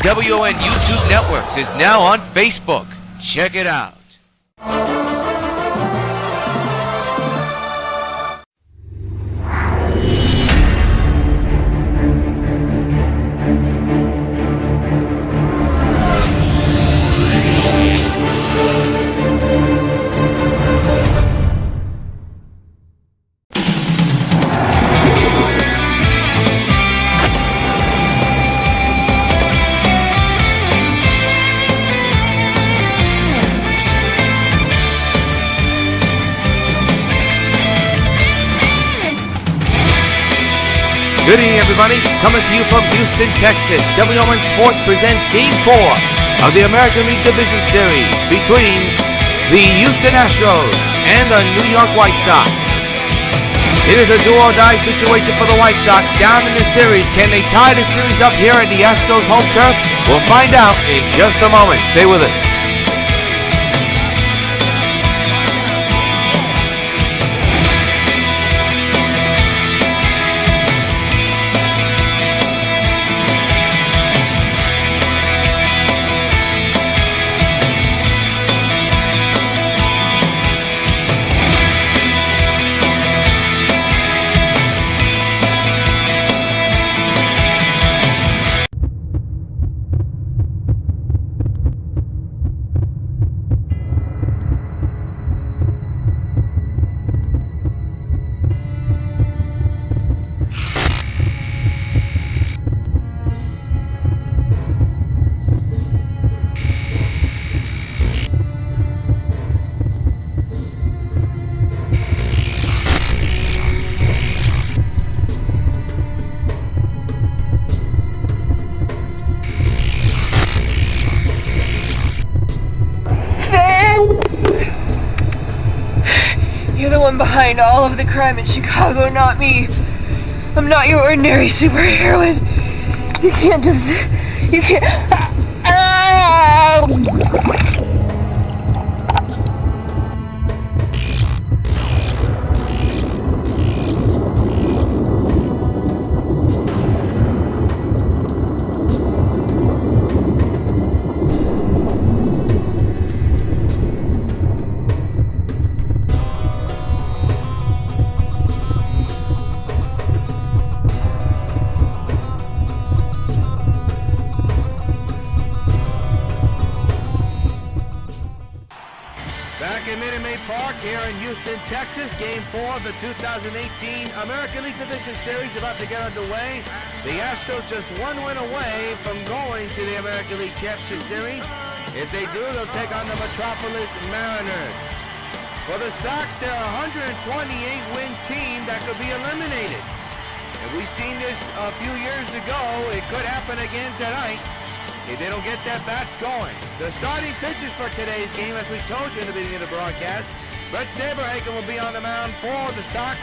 WON YouTube Networks is now on Facebook. Check it out. Good evening, everybody. Coming to you from Houston, Texas, W.O.N Sports presents Game 4 of the American League Division Series between the Houston Astros and the New York White Sox. It is a do-or-die situation for the White Sox down in the series. Can they tie the series up here at the Astros home turf? We'll find out in just a moment. Stay with us. You're the one behind all of the crime in Chicago, not me. I'm not your ordinary superheroine. You can't just... You can't... Back in Minute Maid Park here in Houston, Texas. Game 4 of the 2018 American League Division Series about to get underway. The Astros just one win away from going to the American League Championship Series. If they do, they'll take on the Metropolis Mariners. For the Sox, they're a 128-win team that could be eliminated. And we've seen this a few years ago. It could happen again tonight if they don't get their bats going. The starting pitchers for today's game, as we told you in the beginning of the broadcast, Brett Saberhagen will be on the mound for the Sox,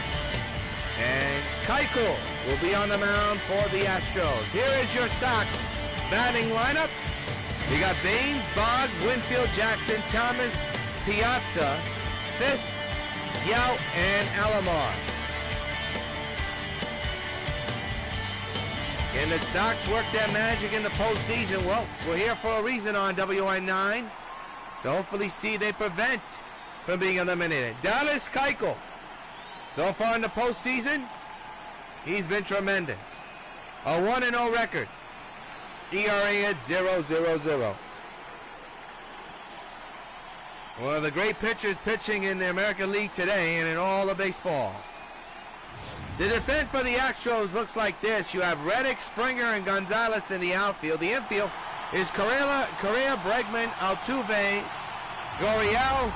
and Keuchel will be on the mound for the Astros. Here is your Sox batting lineup. You got Baines, Boggs, Winfield, Jackson, Thomas, Piazza, Fisk, Yout, and Alomar. Can the Sox work their magic in the postseason? Well, we're here for a reason on WON 9. So hopefully see they prevent from being eliminated. A.L.D.S Keuchel. So far in the postseason, he's been tremendous. A 1-0 record. ERA at 0.00. One of the great pitchers pitching in the American League today and in all of baseball. The defense for the Astros looks like this. You have Reddick, Springer, and Gonzalez in the outfield. The infield is Correa, Bregman, Altuve, Gurriel.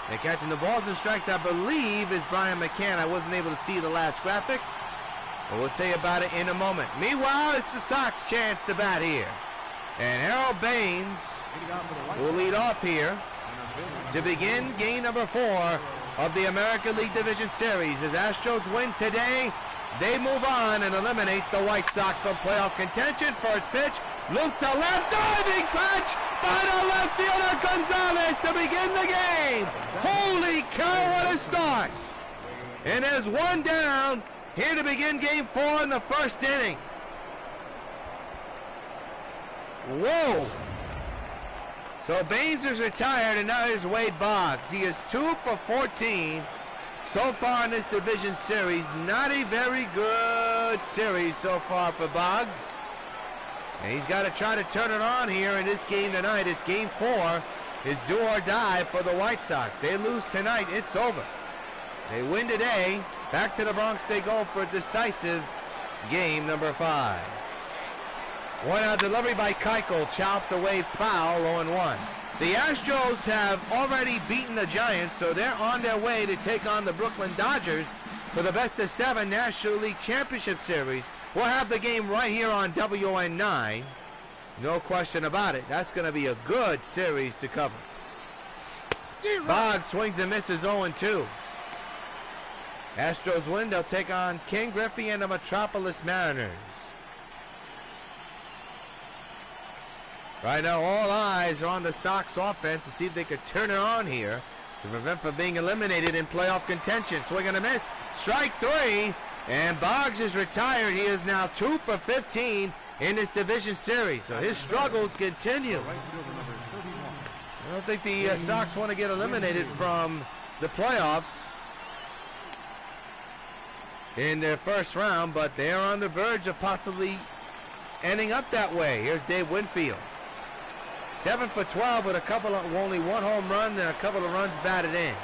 And catching the balls and strikes, I believe, is Brian McCann. I wasn't able to see the last graphic, but we'll tell you about it in a moment. Meanwhile, it's the Sox chance to bat here. And Harold Baines will lead off here to begin game number 4 of the American League Division Series. As Astros win today, they move on and eliminate the White Sox from playoff contention. First pitch, loop to left, diving catch by the left fielder Gonzalez to begin the game. Holy cow, what a start. And there's one down here to begin game 4 in the first inning. Whoa! So Baines is retired, and now here's Wade Boggs. He is 2 for 14 so far in this division series. Not a very good series so far for Boggs. And he's got to try to turn it on here in this game tonight. It's game 4. It's do or die for the White Sox. They lose tonight, it's over. They win today. Back to the Bronx they go for a decisive game number 5. 1-out delivery by Keuchel, chopped away foul, 0-1. The Astros have already beaten the Giants, so they're on their way to take on the Brooklyn Dodgers for the best-of-7 National League Championship Series. We'll have the game right here on WON 9. No question about it. That's going to be a good series to cover. Boggs swings and misses 0-2. Astros win. They'll take on King Griffey and the Metropolis Mariners. Right now, all eyes are on the Sox offense to see if they could turn it on here to prevent from being eliminated in playoff contention. Swing and a miss. Strike 3. And Boggs is retired. He is now 2 for 15 in this division series. So his struggles continue. I don't think the Sox want to get eliminated from the playoffs in their first round, but they're on the verge of possibly ending up that way. Here's Dave Winfield. 7 for 12 with only one home run and a couple of runs batted in.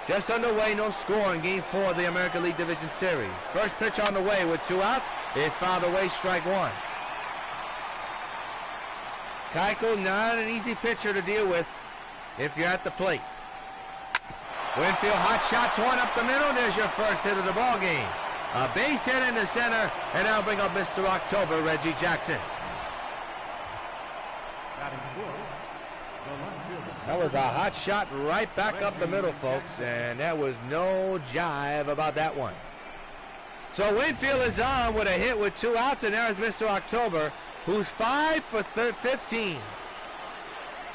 Just underway, no score in Game 4 of the American League Division Series. First pitch on the way with 2 outs. It fouled away, strike 1. Keuchel, not an easy pitcher to deal with if you're at the plate. Winfield, hot shot, torn up the middle. There's your first hit of the ball game. A base hit in the center, and now bring up Mr. October, Reggie Jackson. That was a hot shot right back up the middle, folks, and there was no jive about that one. So Winfield is on with a hit with 2 outs, and there's Mr. October, who's 5 for 15.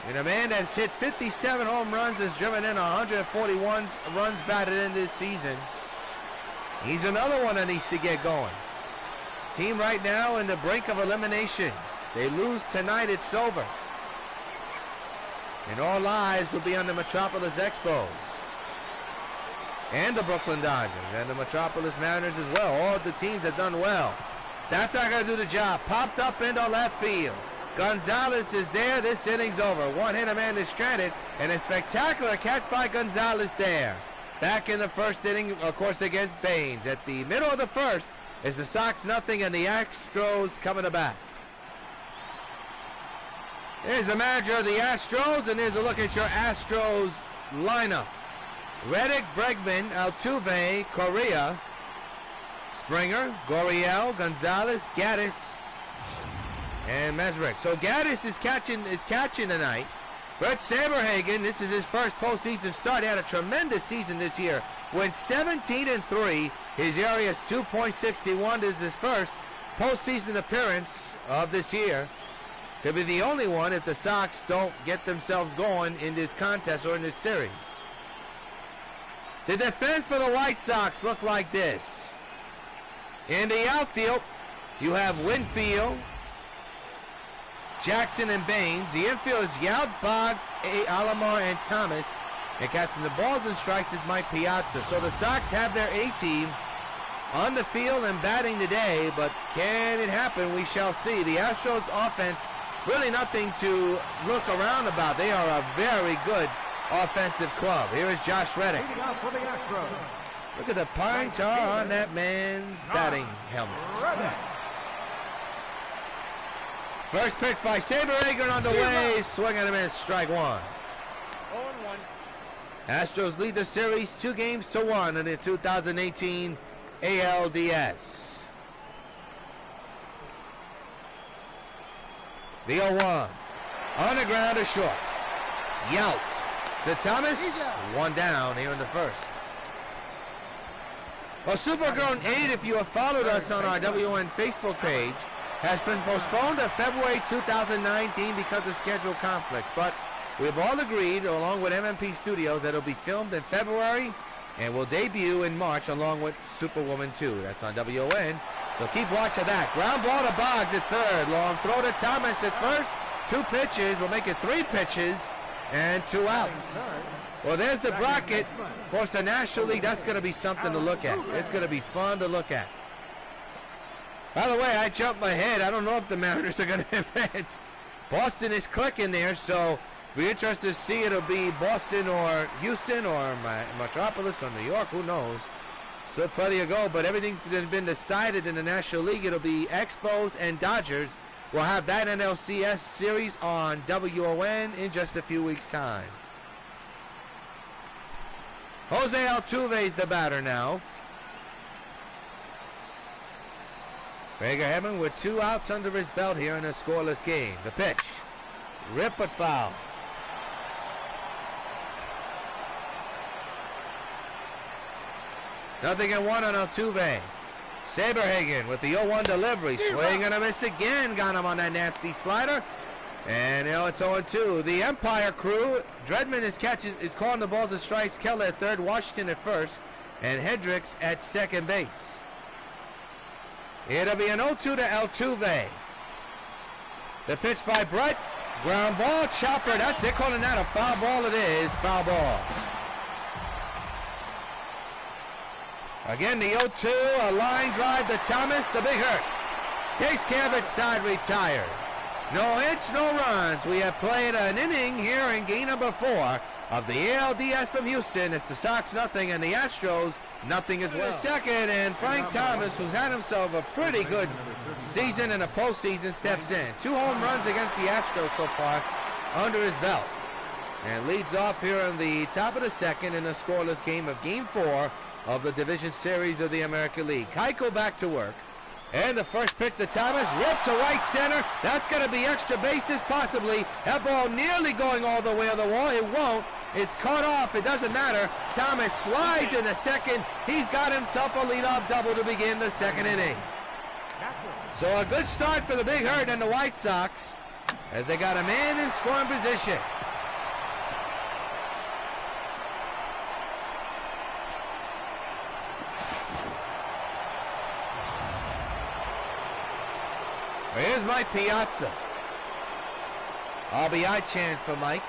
And a man that's hit 57 home runs has driven in 141 runs batted in this season. He's another one that needs to get going. Team right now in the brink of elimination. They lose tonight, it's over. And all eyes will be on the Metropolis Expos and the Brooklyn Dodgers and the Metropolis Mariners as well. All the teams have done well. That's not going to do the job. Popped up into left field. Gonzalez is there. This inning's over. One hit, a man is stranded, and a spectacular catch by Gonzalez there. Back in the first inning, of course, against Baines. At the middle of the first is the Sox nothing and the Astros coming to bat. Here's the manager of the Astros, and here's a look at your Astros lineup. Reddick, Bregman, Altuve, Correa, Springer, Gurriel, Gonzalez, Gaddis, and Mesrick. So Gaddis is catching tonight. Brett Saberhagen, this is his first postseason start. He had a tremendous season this year. Went 17-3. His area is 2.61. This is his first postseason appearance of this year. Could be the only one if the Sox don't get themselves going in this contest or in this series. The defense for the White Sox look like this. In the outfield, you have Winfield, Jackson, and Baines. The infield is Yount, Boggs, Alomar, and Thomas. And catching the balls and strikes is Mike Piazza. So the Sox have their A-team on the field and batting today, but can it happen? We shall see. The Astros offense, really nothing to look around about. They are a very good offensive club. Here is Josh Reddick. Look at the pine tar on that man's batting helmet. First pitch by Saberhagen on the way. Swing and a miss, strike 1. 0-1. Astros lead the series 2-1 in the 2018 ALDS. The 0-1. On the ground to short. Yount to Thomas. 1 down here in the first. Well, Supergrown 8, if you have followed us on our WON Facebook page, has been postponed to February 2019 because of schedule conflicts. But we've all agreed, along with MMP Studios, that it'll be filmed in February and will debut in March along with Superwoman 2. That's on WON. So keep watch of that. Ground ball to Boggs at third. Long throw to Thomas at first. 2 pitches. We'll make it 3 pitches and 2 outs. Well, there's the bracket. Of course, the National League, that's going to be something to look at. It's going to be fun to look at. By the way, I jumped my head. I don't know if the Mariners are going to advance. Boston is clicking there, so be interested to see. It'll be Boston or Houston or Metropolis or New York. Who knows? Still plenty to go, but everything's been decided in the National League. It'll be Expos and Dodgers. We'll have that NLCS series on WON in just a few weeks' time. Jose Altuve is the batter now. Vega Hedman with 2 outs under his belt here in a scoreless game. The pitch. Rip but foul. Nothing in 1 on Altuve. Saberhagen with the 0-1 delivery. Swing and a miss again. Got him on that nasty slider. And you know it's 0-2. The Empire crew. Dredman is calling the ball to strikes. Keller at third. Washington at first. And Hendricks at second base. It'll be an 0-2 to Altuve. The pitch by Brett. Ground ball. Chopper. They're calling that a foul ball. It is. Foul ball. Again, the 0-2. A line drive to Thomas. The big hurt. Takes care of it. Side retired. No hits, no runs. We have played an inning here in game number 4 of the ALDS from Houston. It's the Sox nothing and the Astros nothing as well. Second, and Frank Thomas, who's had himself a pretty good season in the postseason, steps in. 2 home runs against the Astros so far under his belt. And leads off here in the top of the second in a scoreless game of game 4 of the division series of the American League. Keiko back to work. And the first pitch to Thomas, ripped to right center. That's going to be extra bases, possibly. That ball nearly going all the way to the wall. It won't. It's caught off. It doesn't matter. Thomas slides in the second. He's got himself a leadoff double to begin the second inning. So a good start for the Big Hurt and the White Sox as they got a man in scoring position. Here's Mike Piazza. RBI chance for Mike.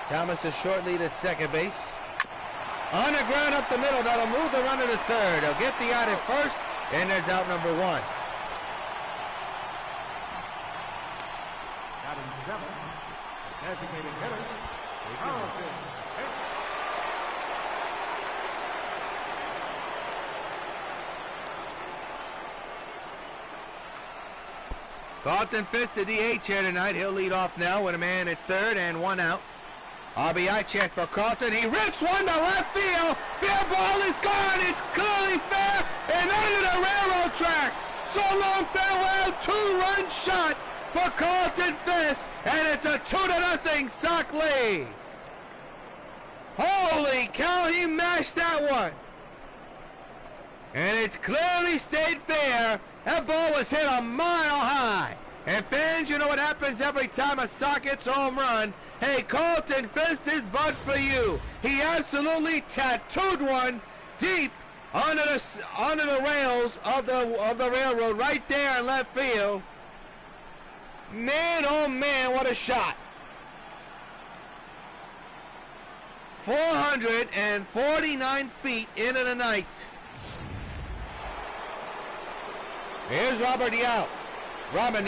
Thomas a short lead at second base. On the ground up the middle. That'll move the runner to third. They'll get the out at first, and there's out number 1. Batting 7. Designated hitter. Carlton Fisk, the DH here tonight. He'll lead off now with a man at third and 1 out. RBI chance for Carlton. He rips one to left field. Fair ball is gone. It's clearly fair and under the railroad tracks. So long farewell. 2-run shot for Carlton Fisk, and it's a 2-0 Sox lead. Holy cow, he mashed that one. And it's clearly stayed fair. That ball was hit a mile high. And fans, you know what happens every time a Sox hits a home run? Hey, Carlton Fisk, this bud for you. He absolutely tattooed one deep onto the rails of the railroad right there in left field. Man, oh man, what a shot. 449 feet into the night. Here's Robin Yao. And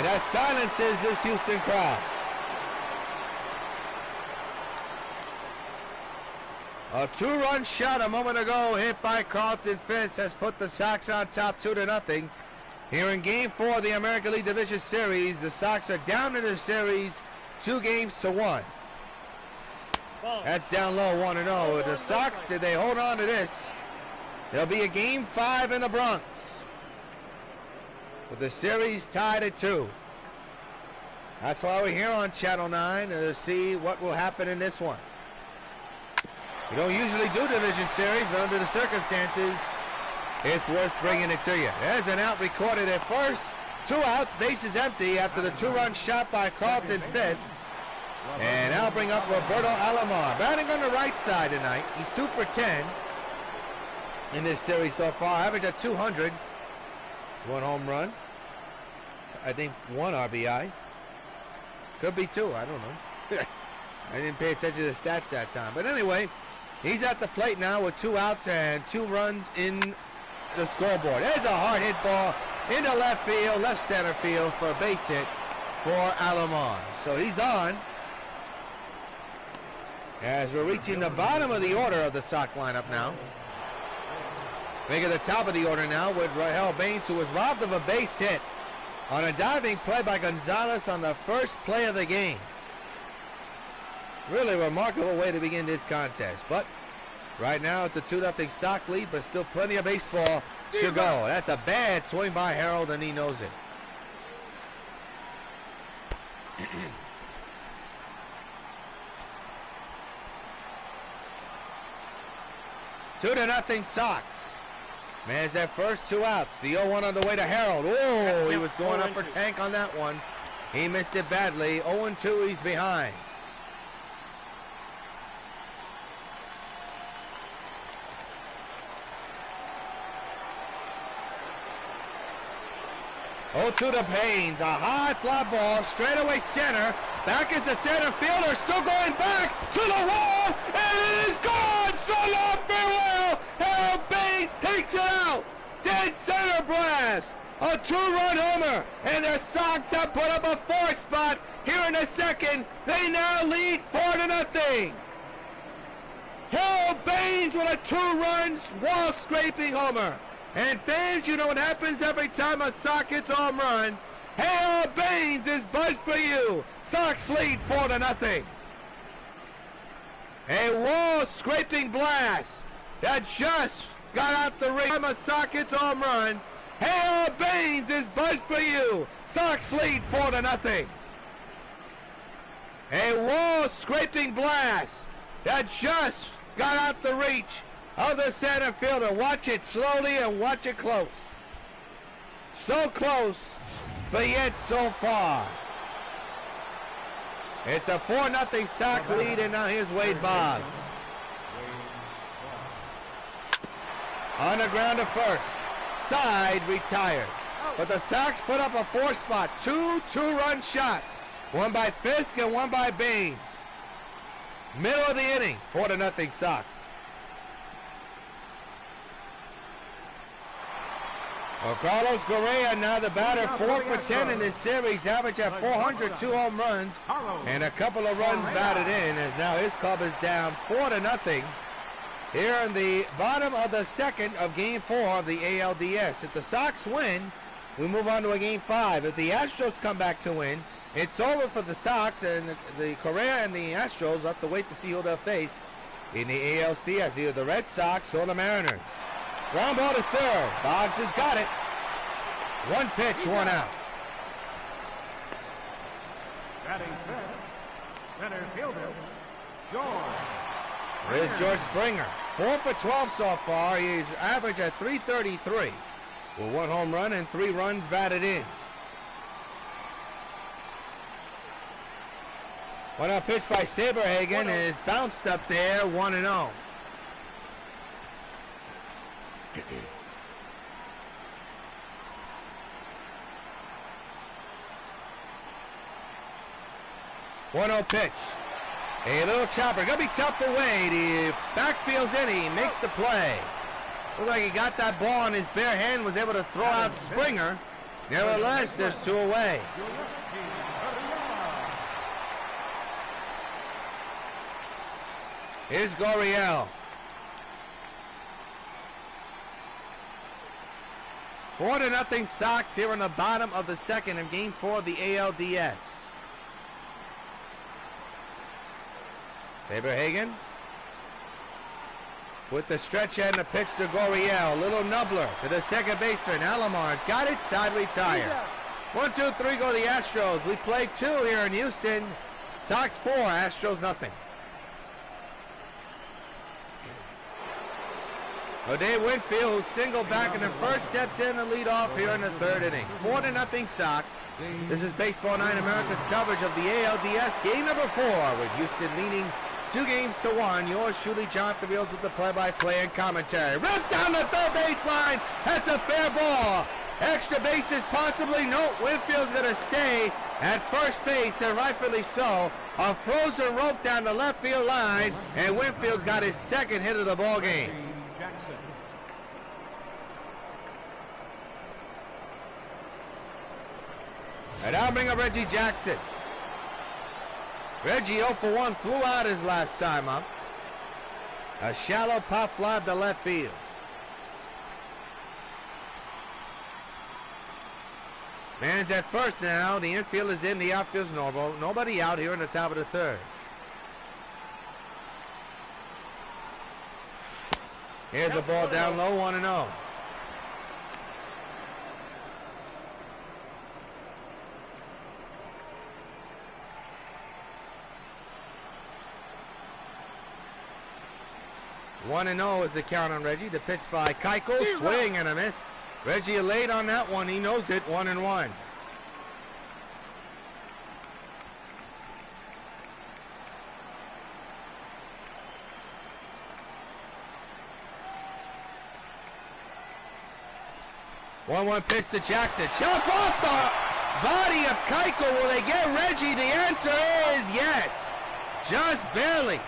that silences this Houston crowd. A 2-run shot a moment ago hit by Carlton Fisk has put the Sox on top 2-0. Here in Game 4 of the American League Division Series, the Sox are down in the series 2-1. That's down low 1-0. The Sox, did they hold on to this? There'll be a Game 5 in the Bronx, with the series tied at 2. That's why we're here on Channel 9 to see what will happen in this one. We don't usually do division series, but under the circumstances, it's worth bringing it to you. There's an out recorded at first. 2 outs, bases empty after the 2-run shot by Carlton Fisk. And that'll bring up Roberto Alomar. Batting on the right side tonight. He's 2 for 10. in this series so far. Average at 200. 1 home run. I think 1 RBI. Could be 2. I don't know. I didn't pay attention to the stats that time. But anyway, he's at the plate now with 2 outs and 2 runs in the scoreboard. There's a hard hit ball into left field, left center field for a base hit for A.L.D.S. So he's on. As we're reaching the bottom of the order of the Sox lineup now. Making the top of the order now with Rahel Baines, who was robbed of a base hit on a diving play by Gonzalez on the first play of the game. Really remarkable way to begin this contest. But right now it's a 2-0 Sox lead, but still plenty of baseball to go. That's a bad swing by Harold, and he knows it. 2-0 Sox. Man's at first, 2 outs. The 0-1 on the way to Harold. Oh, he was going up for tank on that one. He missed it badly. 0-2, he's behind. To the Baines, a high fly ball, straightaway center. Back is the center fielder, still going back to the wall, and it is gone. So long, farewell. Harold Baines takes it out. Dead center blast. A 2-run homer, and the Sox have put up a 4 spot here in the second. They now lead 4-0. Harold Baines with a 2-run wall-scraping homer. And fans, you know what happens every time a Sox hits a home run. Harold Baines is buzzed for you. Sox lead 4-0. A wall-scraping blast that just got out the ring. A Sox hits a home run. Harold Baines is buzzed for you. Sox lead 4-0. A wall-scraping blast that just got out the reach of the center fielder. Watch it slowly and watch it close. So close, but yet so far. It's a 4-0 Sox lead, and now here's Wade Boggs. On the ground to first. Side retired. But the Sox put up a 4 spot. 2 2-run shots. One by Fisk and one by Baines. Middle of the inning. 4-0 Sox. Well, Carlos Correa now the batter, 4 for 10 in this series, average at 402 home runs, and a couple of runs batted in, as now his club is down 4-0 here in the bottom of the second of Game 4 of the ALDS. If the Sox win, we move on to a Game 5. If the Astros come back to win, it's over for the Sox, and the Correa and the Astros have to wait to see who they'll face in the ALCS, either the Red Sox or the Mariners. Ground ball to third. Boggs has got it. 1 pitch, 1 out. Batting fifth, center fielder, George. There's George Springer. 4 for 12 so far. He's average at 333 with 1 home run and 3 runs batted in. 1-out pitch by Saberhagen, and it's bounced up there, 1-0. One-0 pitch. A little chopper. Gonna be tough for Wade. He backfields in. He makes the play. Looks like he got that ball in his bare hand. Was able to throw out Springer. Nevertheless, there's 2 away. Here's Gurriel. 4-0 Sox here in the bottom of the second in Game 4 of the ALDS. Saberhagen with the stretch and the pitch to Gurriel. Little nubbler to the second baseman. Alomar got it, side retired. 1, 2, 3 go the Astros. We play 2 here in Houston. Sox 4, Astros nothing. Dave Winfield, who singled back in the first, steps in and lead off here in the third inning. 4-0 Sox. This is Baseball 9 America's coverage of the ALDS game number 4, with Houston leading 2-1. Yours truly, Jonathan Rios, with the play-by-play and commentary. Ripped down the third baseline. That's a fair ball. Extra bases possibly. No, Winfield's going to stay at first base, and rightfully so. A frozen rope down the left field line, and Winfield's got his second hit of the ball game. And I'll bring up Reggie Jackson. Reggie 0 for 1, threw out his last time up. A shallow pop fly to left field. Man's at first now. The infield is in, the outfield's normal. Nobody out here in the top of the third. Here's a ball down low, 1-0. One and 0 is the count on Reggie. The pitch by Keuchel, swing and a miss. Reggie late on that one. He knows it. 1-1. One pitch to Jackson. Chop off the body of Keuchel. Will they get Reggie? The answer is yes. Just barely.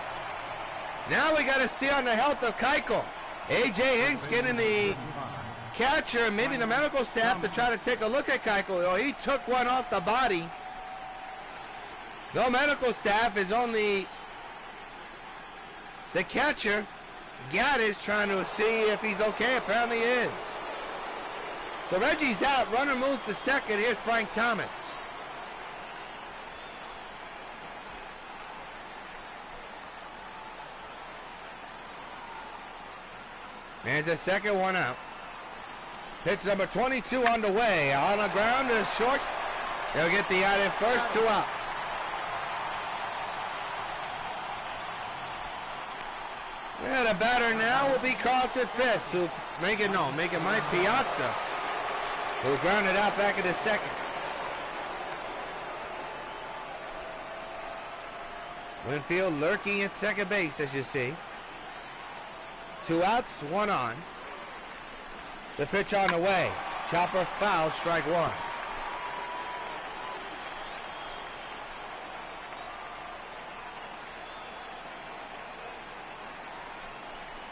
Now we got to see on the health of Keuchel. A.J. Hinks getting the catcher, maybe the medical staff, to try to take a look at Keuchel. Oh, he took one off the body. No medical staff, is only the catcher. Gaddis trying to see if he's okay. Apparently he is. So Reggie's out. Runner moves to second. Here's Frank Thomas. There's a second, one out. Pitch number 22 on the way. On the ground is short. He'll get the out in first, 2 out. Yeah, the batter now will be Carlton Fisk, who make it Mike Piazza, who grounded out back in the second. Winfield lurking at second base, as you see. 2 outs, 1 on. The pitch on the way. Chopper foul, strike 1.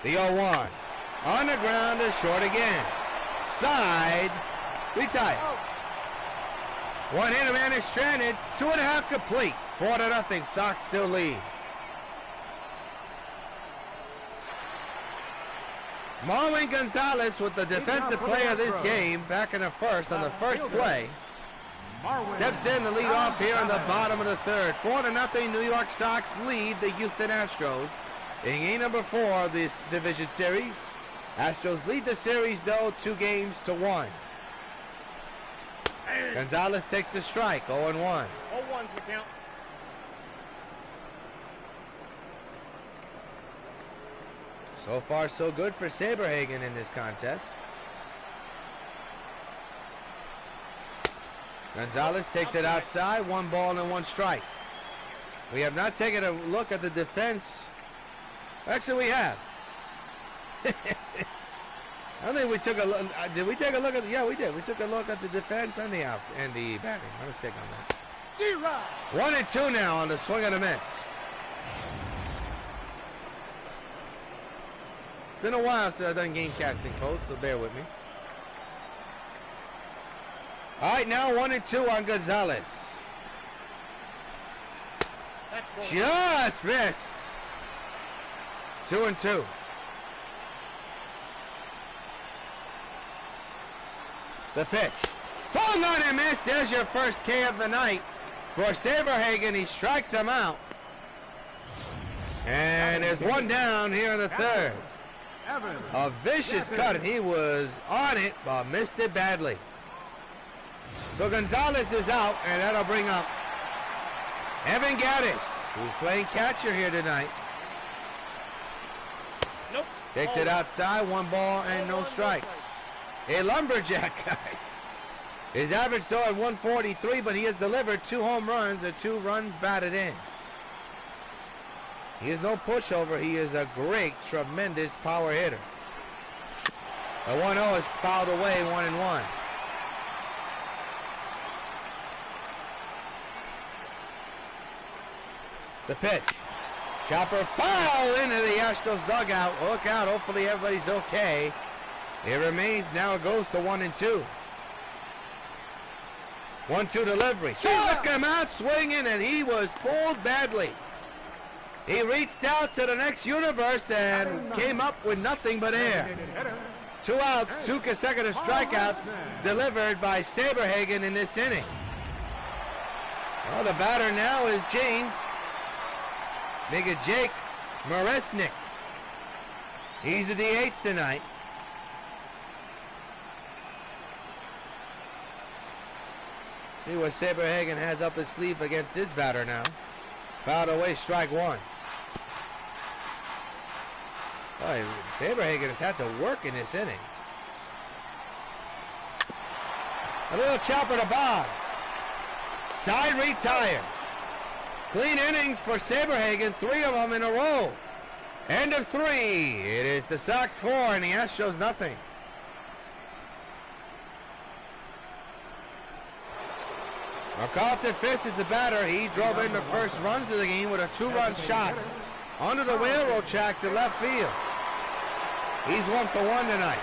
The 0-1. On the ground is short again. Side. Retired. 1 hit, a man is stranded. 2.5 complete. 4-0. Sox still lead. Marwin Gonzalez with the defensive player of this game back in the first on the first play. Steps in to lead off here in the bottom of the third. 4-0 New York Sox lead the Houston Astros in game number 4 of this division series. Astros lead the series though 2-1. Gonzalez takes the strike, 0-1. 0-1's the count. So far, so good for Saberhagen in this contest. Gonzalez takes it outside, 1 ball and 1 strike. We have not taken a look at the defense. Actually, we have. I think we took a look. Did we take a look at? Yeah, we did. We took a look at the defense and the out and the batting. My mistake on that. 1 and 2 now on the swing and a miss. It's been a while since I've done game casting, folks, so bear with me. All right, now 1 and 2 on Gonzalez. Just missed. 2 and 2. The pitch. Swung on and missed. There's your first K of the night for Saberhagen. He strikes him out. And there's 1 down here in the third. A vicious cut, and he was on it, but missed it badly. So Gonzalez is out, and that'll bring up Evan Gaddis, who's playing catcher here tonight. Nope. Takes it outside, 1 ball and no strikes. A lumberjack guy. His average though at 143, but he has delivered 2 home runs and 2 runs batted in. He is no pushover. He is a great, tremendous power hitter. The 1-0 is fouled away, 1-1. The pitch. Chopper foul into the Astros dugout. Look out. Hopefully everybody's okay. It remains. Now it goes to 1-2. 1-2 delivery. Struck him out swinging, and he was pulled badly. He reached out to the next universe and came up with nothing but air. 2 outs, 2 consecutive strikeouts delivered by Saberhagen in this inning. Well, the batter now is James. Jake Maresnik. He's the DH tonight. See what Saberhagen has up his sleeve against his batter now. Fouled away, strike 1. Boy, Saberhagen has had to work in this inning. A little chopper to Boggs. Side retired. Clean innings for Saberhagen, 3 of them in a row. End of 3. It is the Sox 4 and the Astros nothing. Carlton Fisk is the batter. He drove in the first runs of the game with a 2-run shot under the railroad tracks in left field. He's 1 for 1 tonight.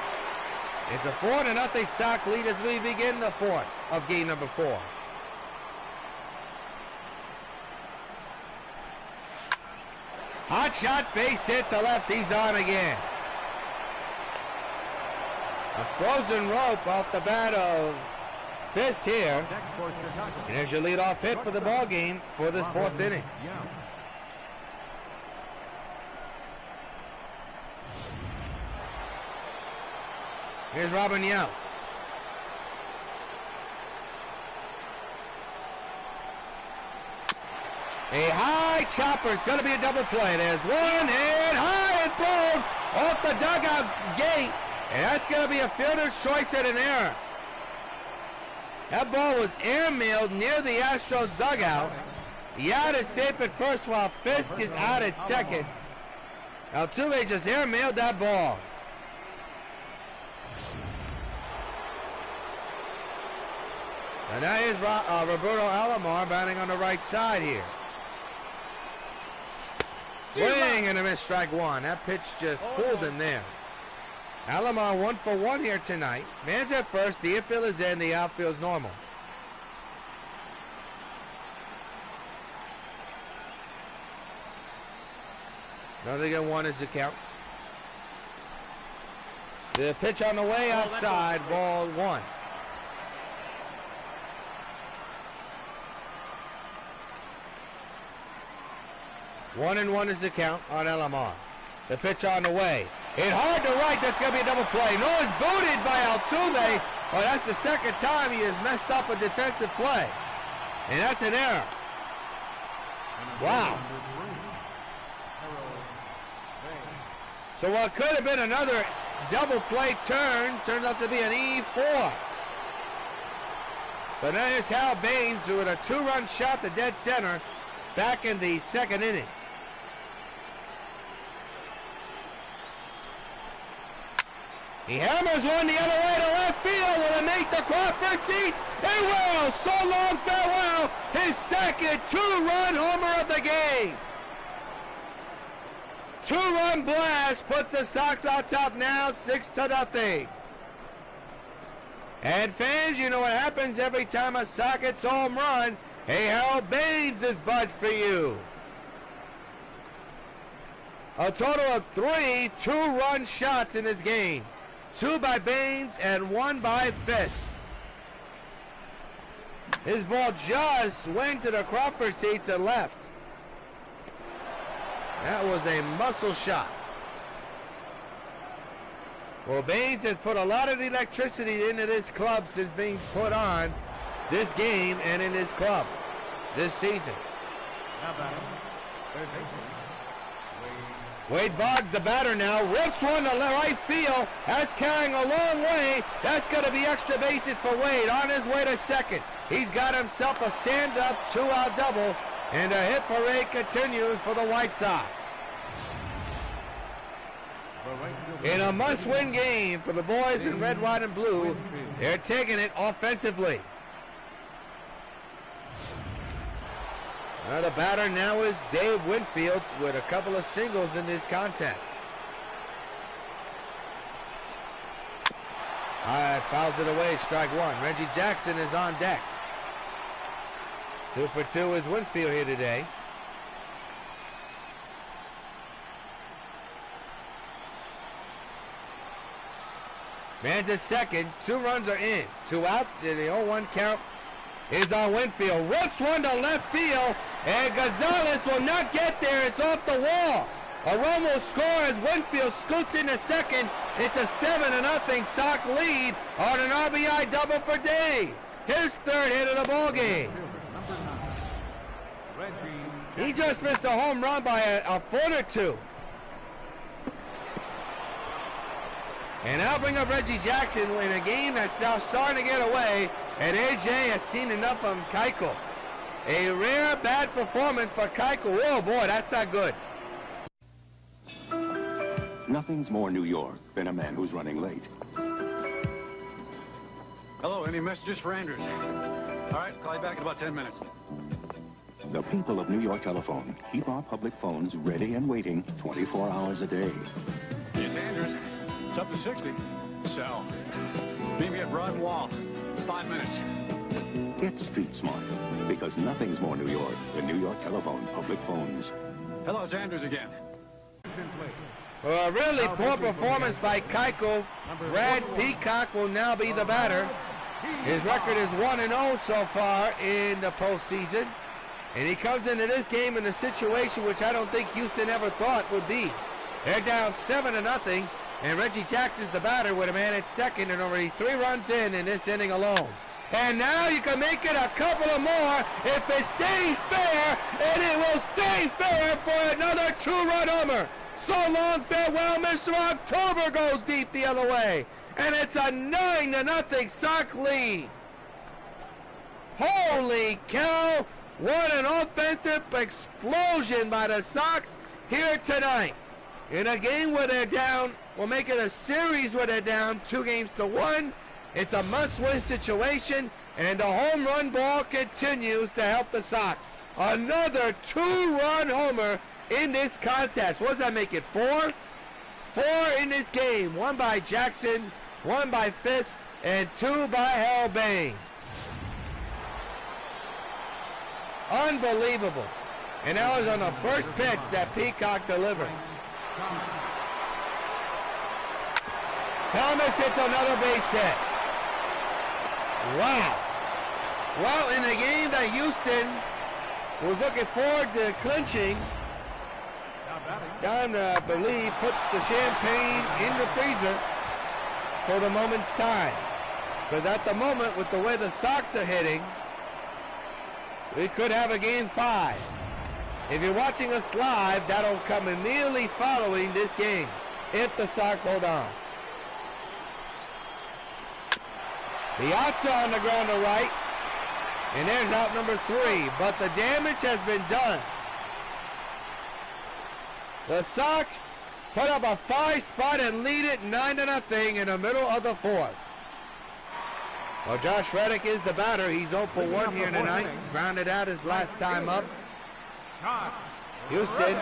It's a 4-0 Sox lead as we begin the 4th of game number 4. Hot shot, base hit to left. He's on again. A frozen rope off the bat of Fisk here. And there's your leadoff hit for the ball game for this 4th inning. Here's Robin Yount. A high chopper. It's going to be a double play. There's one hit, high and thrown off the dugout gate. And that's going to be a fielder's choice at an error. That ball was airmailed near the Astros dugout. Yount is safe at first while Fisk is out at second. Altuve just airmailed that ball. And that is Roberto Alomar batting on the right side here. Swing and a miss, strike 1. That pitch just fooled him there. Alomar 1 for 1 here tonight. Man's at first, the infield is in, the outfield's normal. Another good 1 is the count. The pitch on the way outside, ball 1. 1-1 is the count on Alomar. The pitch on the way. Hit hard to right. That's going to be a double play. No, it's booted by Altuve. Oh, that's the second time he has messed up a defensive play. And that's an error. Wow. So what could have been another double play turn turns out to be an E4. So now it's Hal Baines who with a 2-run shot to dead center back in the 2nd inning. He hammers one the other way to left field. Will it make the Crawford seats? It will. So long farewell. His 2nd 2-run homer of the game. 2-run blast puts the Sox on top now, 6-0. And fans, you know what happens every time a Sox hits home run. Hey, Hal Baines is buzzed for you. A total of 3 2-run shots in this game. 2 by Baines and 1 by Fisk. His ball just went to the Crawford seat to left. That was a muscle shot. Well, Baines has put a lot of electricity into this club since being put on this game and in this club this season. Wade Boggs, the batter now, rips one to right field. That's carrying a long way. That's going to be extra bases for Wade on his way to second. He's got himself a stand-up 2-out double, and the hit parade continues for the White Sox. in a must-win game for the boys in red, white, and blue. They're taking it offensively. The batter now is Dave Winfield with a couple of singles in this contest. Fouls it away, strike one. Reggie Jackson is on deck. 2 for 2 is Winfield here today. Man's at second. 2 runs are in. 2 outs, and the 0-1 count is on Winfield. Rips one to left field, and Gonzalez will not get there. It's off the wall. A run will score as Winfield scoots into second. It's a 7-0 Sox lead on an RBI double for Dave. His third hit of the ball game. He just missed a home run by a foot or two. And I'll bring up Reggie Jackson in a game that's now starting to get away. And AJ has seen enough from Keuchel. A rare bad performance for Keuchel. Oh boy, that's not good. Nothing's more New York than a man who's running late. Hello, any messages for Andrews? All right, call you back in about 10 minutes. The people of New York Telephone keep our public phones ready and waiting 24 hours a day. It's Andrews. It's up to 60. So, meet me at Broad Wall. 5 minutes. Get street smart, because nothing's more New York than New York Telephone public phones. Hello, it's Andrews again. Well, a really poor performance by Keuchel. Brad Peacock will now be the batter. His record is 1-0 so far in the postseason. And he comes into this game in a situation which I don't think Houston ever thought would be. They're down 7-0, and Reggie Jackson's the batter with a man at second and already 3 runs in this inning alone. And now you can make it a couple of more if it stays fair, and it will stay fair for another 2-run homer. So long, farewell, Mr. October goes deep the other way. And it's a 9-0 Sox lead. Holy cow. What an offensive explosion by the Sox here tonight. In a game where they're down, we'll make it a series where they're down 2-1. It's a must-win situation, and the home run ball continues to help the Sox. Another 2-run homer in this contest. What does that make it, 4? 4 in this game. 1 by Jackson, 1 by Fisk, and 2 by Hal Baines. Unbelievable. And that was on the first pitch that Peacock delivered. Thomas hits another base hit. Wow. Well, in a game that Houston was looking forward to clinching, time to, I believe, put the champagne in the freezer for the moment's time. Because at the moment, with the way the Sox are hitting, we could have a game 5. If you're watching us live, that'll come immediately following this game, if the Sox hold on. The outs are on the ground to right, and there's out number 3, but the damage has been done. The Sox put up a 5-spot and lead it 9-0 in the middle of the 4th. Well, Josh Reddick is the batter. He's 0 for 1 here tonight. Grounded out his last time up. Houston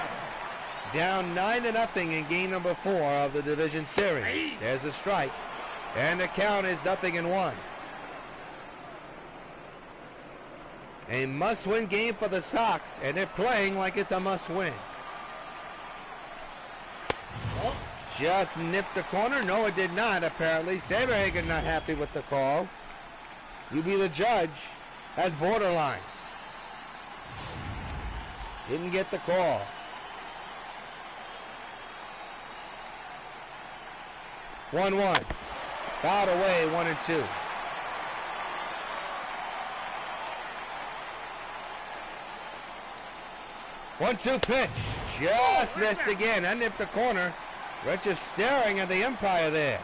down 9-0 in game number 4 of the division series. There's the strike. And the count is 0-1. A must-win game for the Sox, and they're playing like it's a must-win. Just nipped the corner. No, it did not, apparently. Saberhagen not happy with the call. You be the judge. That's borderline. Didn't get the call. One. Fouled away, 1-2. One-two pitch. Just missed again. I nipped the corner. Rich is staring at the umpire there.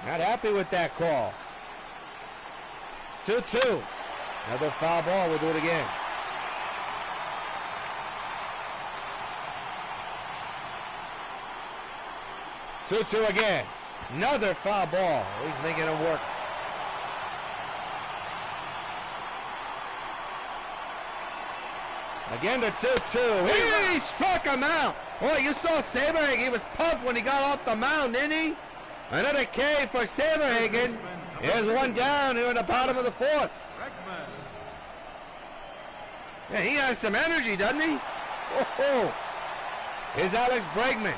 Not happy with that call. 2-2. Another foul ball. We'll do it again. 2-2 again. Another foul ball. He's making him work. Again to 2-2. He struck him out. Boy, you saw Saberhagen. He was pumped when he got off the mound, didn't he? Another K for Saberhagen. Here's one down here in the bottom of the fourth. Yeah, he has some energy, doesn't he? Oh, here's Alex Bregman.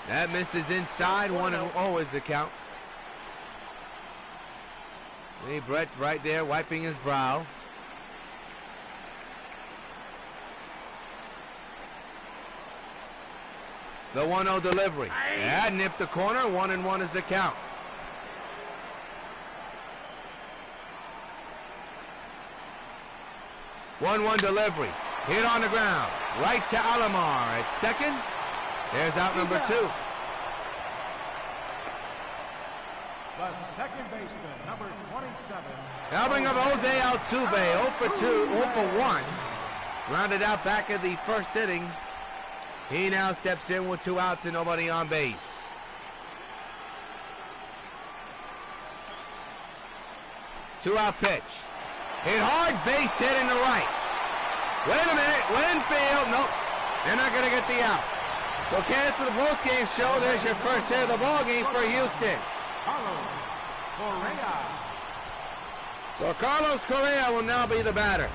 That misses inside. 1-0 is the count. See Brett right there wiping his brow. The 1-0 delivery. That nipped the corner. 1-1 is the count. One delivery. Hit on the ground. Right to Alomar at second. There's out number 2. The second baseman, number 27. Now bring up Jose Altuve. 0 for 2, 0 for 1. Rounded out back in the first inning. He now steps in with 2 outs and nobody on base. Two-out pitch. Hit hard, base hit in the right. Wait a minute, Winfield. Nope, they're not going to get the out. So cancel the post-game show. There's your first hit of the ball game for Houston. Carlos Correa. So Carlos Correa will now be the batter.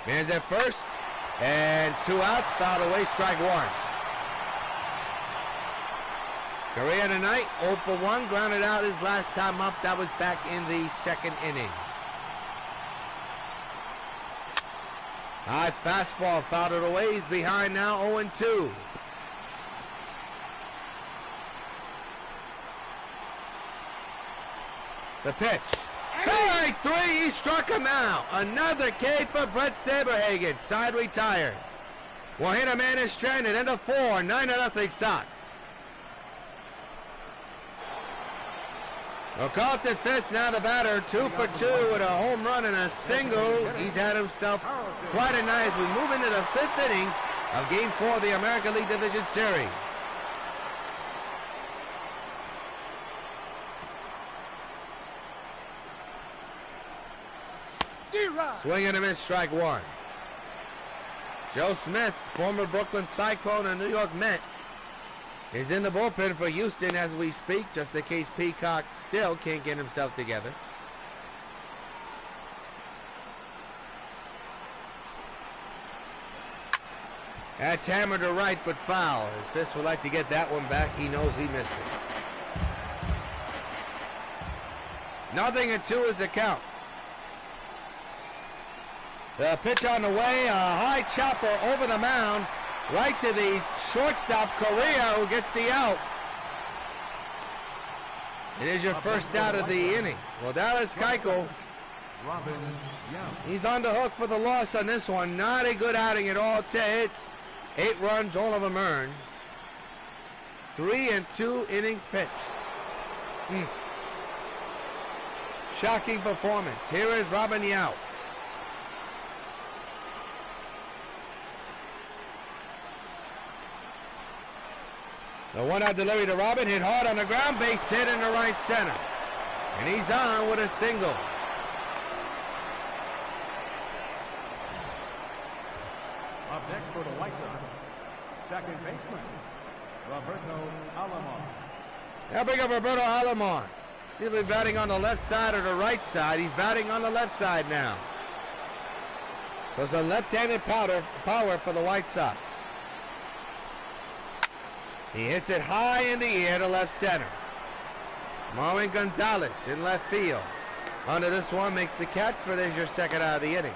Man's at first, and 2 outs, fouled away, strike 1. Correa tonight, 0 for 1, grounded out his last time up. That was back in the second inning. High fastball, fouled it away. He's behind now, 0-2. The pitch. Strike 3, he struck him out. Another K for Brett Saberhagen. Side retired. Well, hit a man is stranded. End of 4, 9-0 Sox. Well, Carlton Fisk now the batter. 2 for 2 with a home run and a single. He's had himself quite a night as we move into the 5th inning of Game 4 of the American League Division Series. Swing and a miss, strike 1. Joe Smith, former Brooklyn Cyclone and New York Met, is in the bullpen for Houston as we speak, just in case Peacock still can't get himself together. That's hammered to right, but foul. Fisk would like to get that one back. He knows he missed it. 0-2 is the count. The pitch on the way, a high chopper over the mound, right to the shortstop, Correa, who gets the out. It is your first out of the inning. Well, Dallas Keuchel, he's on the hook for the loss on this one. Not a good outing at all. 10 hits, 8 runs, all of them earned. 3 and 2 innings pitched. Shocking performance. Here is Robin Yount. The 1-out delivery to Robin, hit hard on the ground, base hit in the right center. And he's on with a single. Up next for the White Sox, second baseman, Roberto Alomar. Now bring up Roberto Alomar. See if he's batting on the left side or the right side. He's batting on the left side now. So some left-handed power for the White Sox. He hits it high in the air to left center. Marwin Gonzalez in left field. Under this one makes the catch for there's your second out of the inning.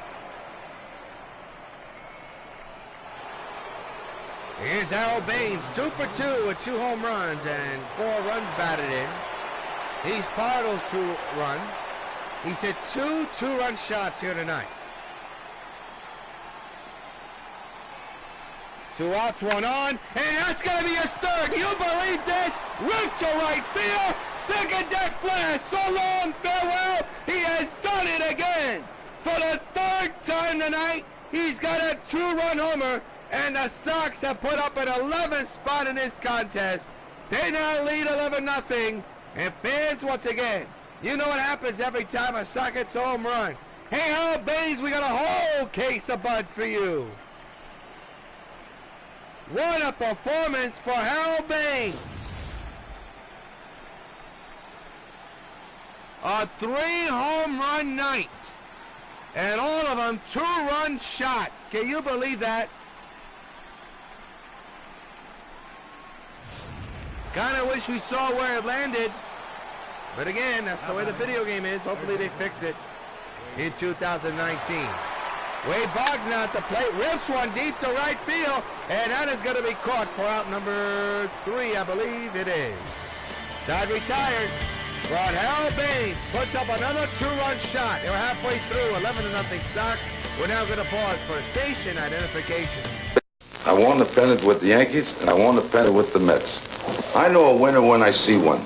Here's Harold Baines, 2 for 2 with 2 home runs and 4 runs batted in. He's part of those 2 runs. He's hit 2 two-run shots here tonight. 2 outs, 1 on, and that's going to be his third. You believe this? Reach to right field. Second deck blast. So long, farewell. He has done it again. For the third time tonight, he's got a 2-run homer, and the Sox have put up an 11th spot in this contest. They now lead 11-0, and fans, once again, you know what happens every time a Sox hits a home run. Hey, A.L.D.S, we got a whole case of Bud for you. What a performance for A.L.D.S. A 3-home run night. And all of them 2-run shots. Can you believe that? Kind of wish we saw where it landed. But again, that's the way the video game is. Hopefully they fix it in 2019. Wade Boggs now at the plate, rips one deep to right field, and that is going to be caught for out number 3, I believe it is. Side retired, but A.L.D.S puts up another 2-run shot. They were halfway through, 11-0 Sox. We're now going to pause for station identification. I won the pennant with the Yankees, and I won the pennant with the Mets. I know a winner when I see one.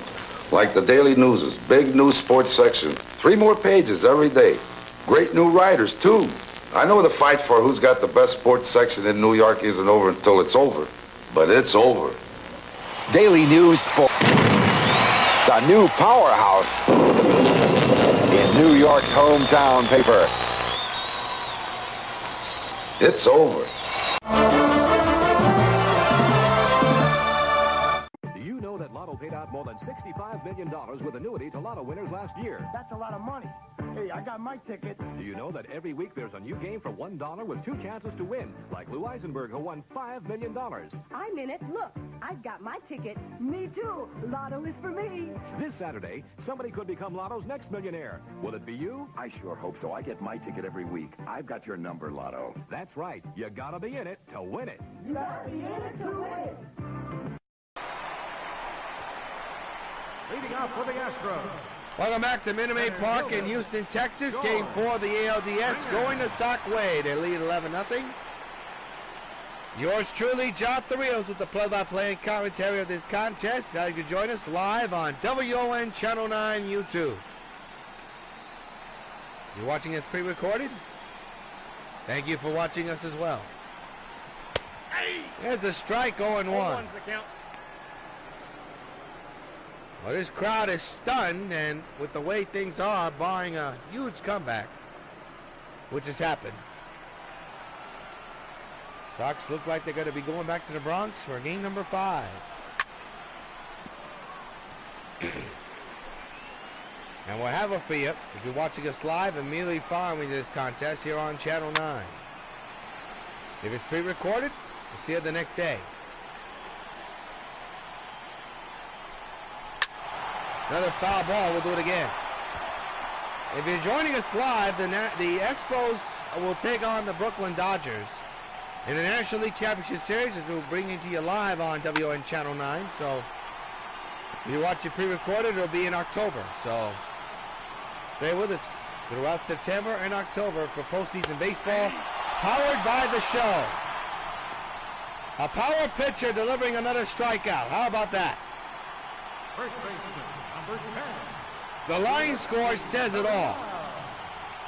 Like the Daily News's big new sports section. 3 more pages every day. Great new writers, too. I know the fight for who's got the best sports section in New York isn't over until it's over. But it's over. Daily News Sports. The new powerhouse in New York's hometown paper. It's over. Do you know that Lotto paid out more than $65 million with annuity to Lotto winners last year? That's a lot of money. Hey, I got my ticket. Do you know that every week there's a new game for $1 with 2 chances to win? Like Lou Eisenberg, who won $5 million. I'm in it. Look, I've got my ticket. Me too. Lotto is for me. This Saturday, somebody could become Lotto's next millionaire. Will it be you? I sure hope so. I get my ticket every week. I've got your number, Lotto. That's right. You gotta be in it to win it. You gotta be in it to win it. Leading off for the Astros. Welcome back to Minute Maid Park in Houston, Texas. Game 4 of the ALDS going the Sox way. They lead 11-0. Yours truly, John Rios, with the play-by-play and commentary of this contest. Now you can join us live on WON Channel 9 YouTube. You're watching us pre-recorded? Thank you for watching us as well. There's a strike, 0-1. Well, this crowd is stunned, and with the way things are, barring a huge comeback, which has happened, Sox look like they're going to be going back to the Bronx for game number 5. And we'll have a for you if you're watching us live immediately following this contest here on Channel 9. If it's pre-recorded, we'll see you the next day. Another foul ball. We'll do it again. If you're joining us live, the Expos will take on the Brooklyn Dodgers in the National League Championship Series, as we'll bring it to you live on WON Channel 9. So if you watch it pre-recorded, it'll be in October. So stay with us throughout September and October for postseason baseball, powered by the show. A power pitcher delivering another strikeout. How about that? First baseman, number 10. The line score says it all.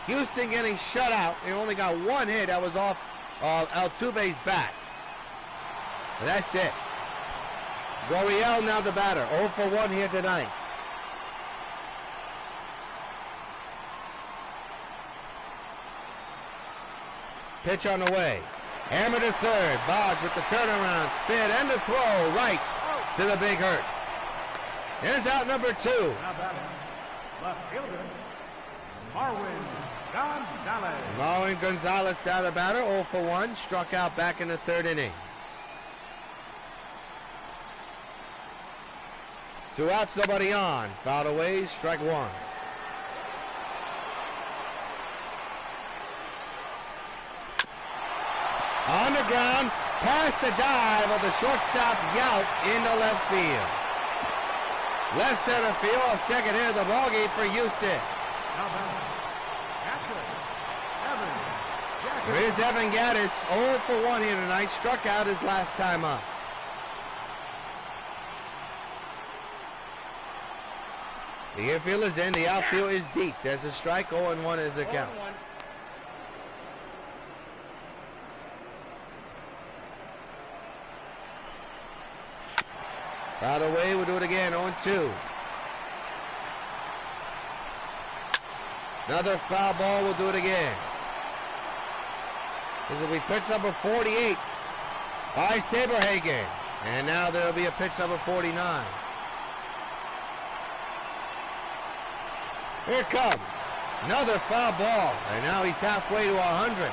Houston getting shut out. They only got 1 hit. That was off Altuve's bat. But that's it. Rios now the batter. 0 for 1 here tonight. Pitch on the way. Hammer to third. Boggs with the turnaround, spin, and the throw right to the big hurt. Here's out number 2. Now batting, left fielder, Marwin Gonzalez. Marwin Gonzalez down the batter, 0 for 1, struck out back in the 3rd inning. 2 outs, nobody on. Fouled away, strike 1. On the ground, past the dive of the shortstop Yout into left field. Left center field, a second hit of the ballgame for Houston. Now batting, catcher, Evan Here's Evan Gaddis, 0 for 1 here tonight. Struck out his last time up. The infield is in. The outfield is deep. There's a strike. 0-1 is the count. By the way, we'll do it again. 0-2. Another foul ball. We'll do it again. This will be pitch number 48 by Saberhagen. And now there will be a pitch number 49. Here comes another foul ball. And now he's halfway to 100.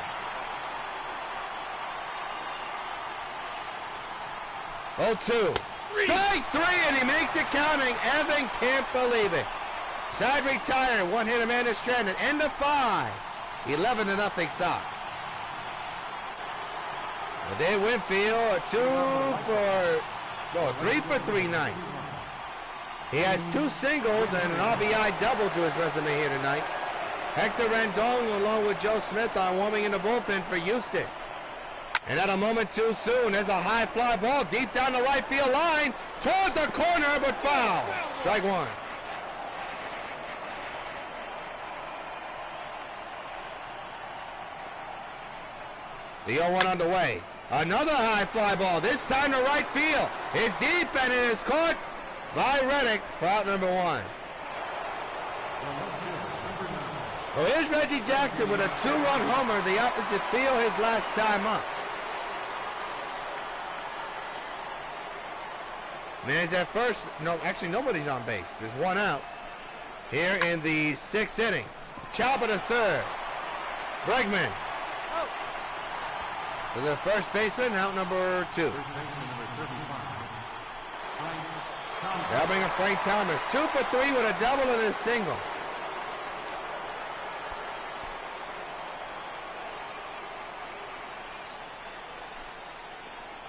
0-2. Strike 3, and he makes it counting. Evan can't believe it. Side retired. One hit, Amanda Stranded. End of 5. 11-0 Sox. Dave Winfield, 3 for 3 night. He has 2 singles and an RBI double to his resume here tonight. Hector Rendon along with Joe Smith are warming in the bullpen for Houston. And at a moment too soon, there's a high fly ball deep down the right field line toward the corner, but foul. Strike 1. The 0-1 underway. Another high fly ball, this time to right field. It's deep and it is caught by Reddick for out number 1. Well, here's Reggie Jackson with a 2-run homer in the opposite field his last time up. Man's at first. No, actually nobody's on base. There's 1 out here in the 6th inning. Chop at the 3rd. Bregman. To the first baseman, out number 2. They'll bring up Frank Thomas. 2 for 3 with a double and a single.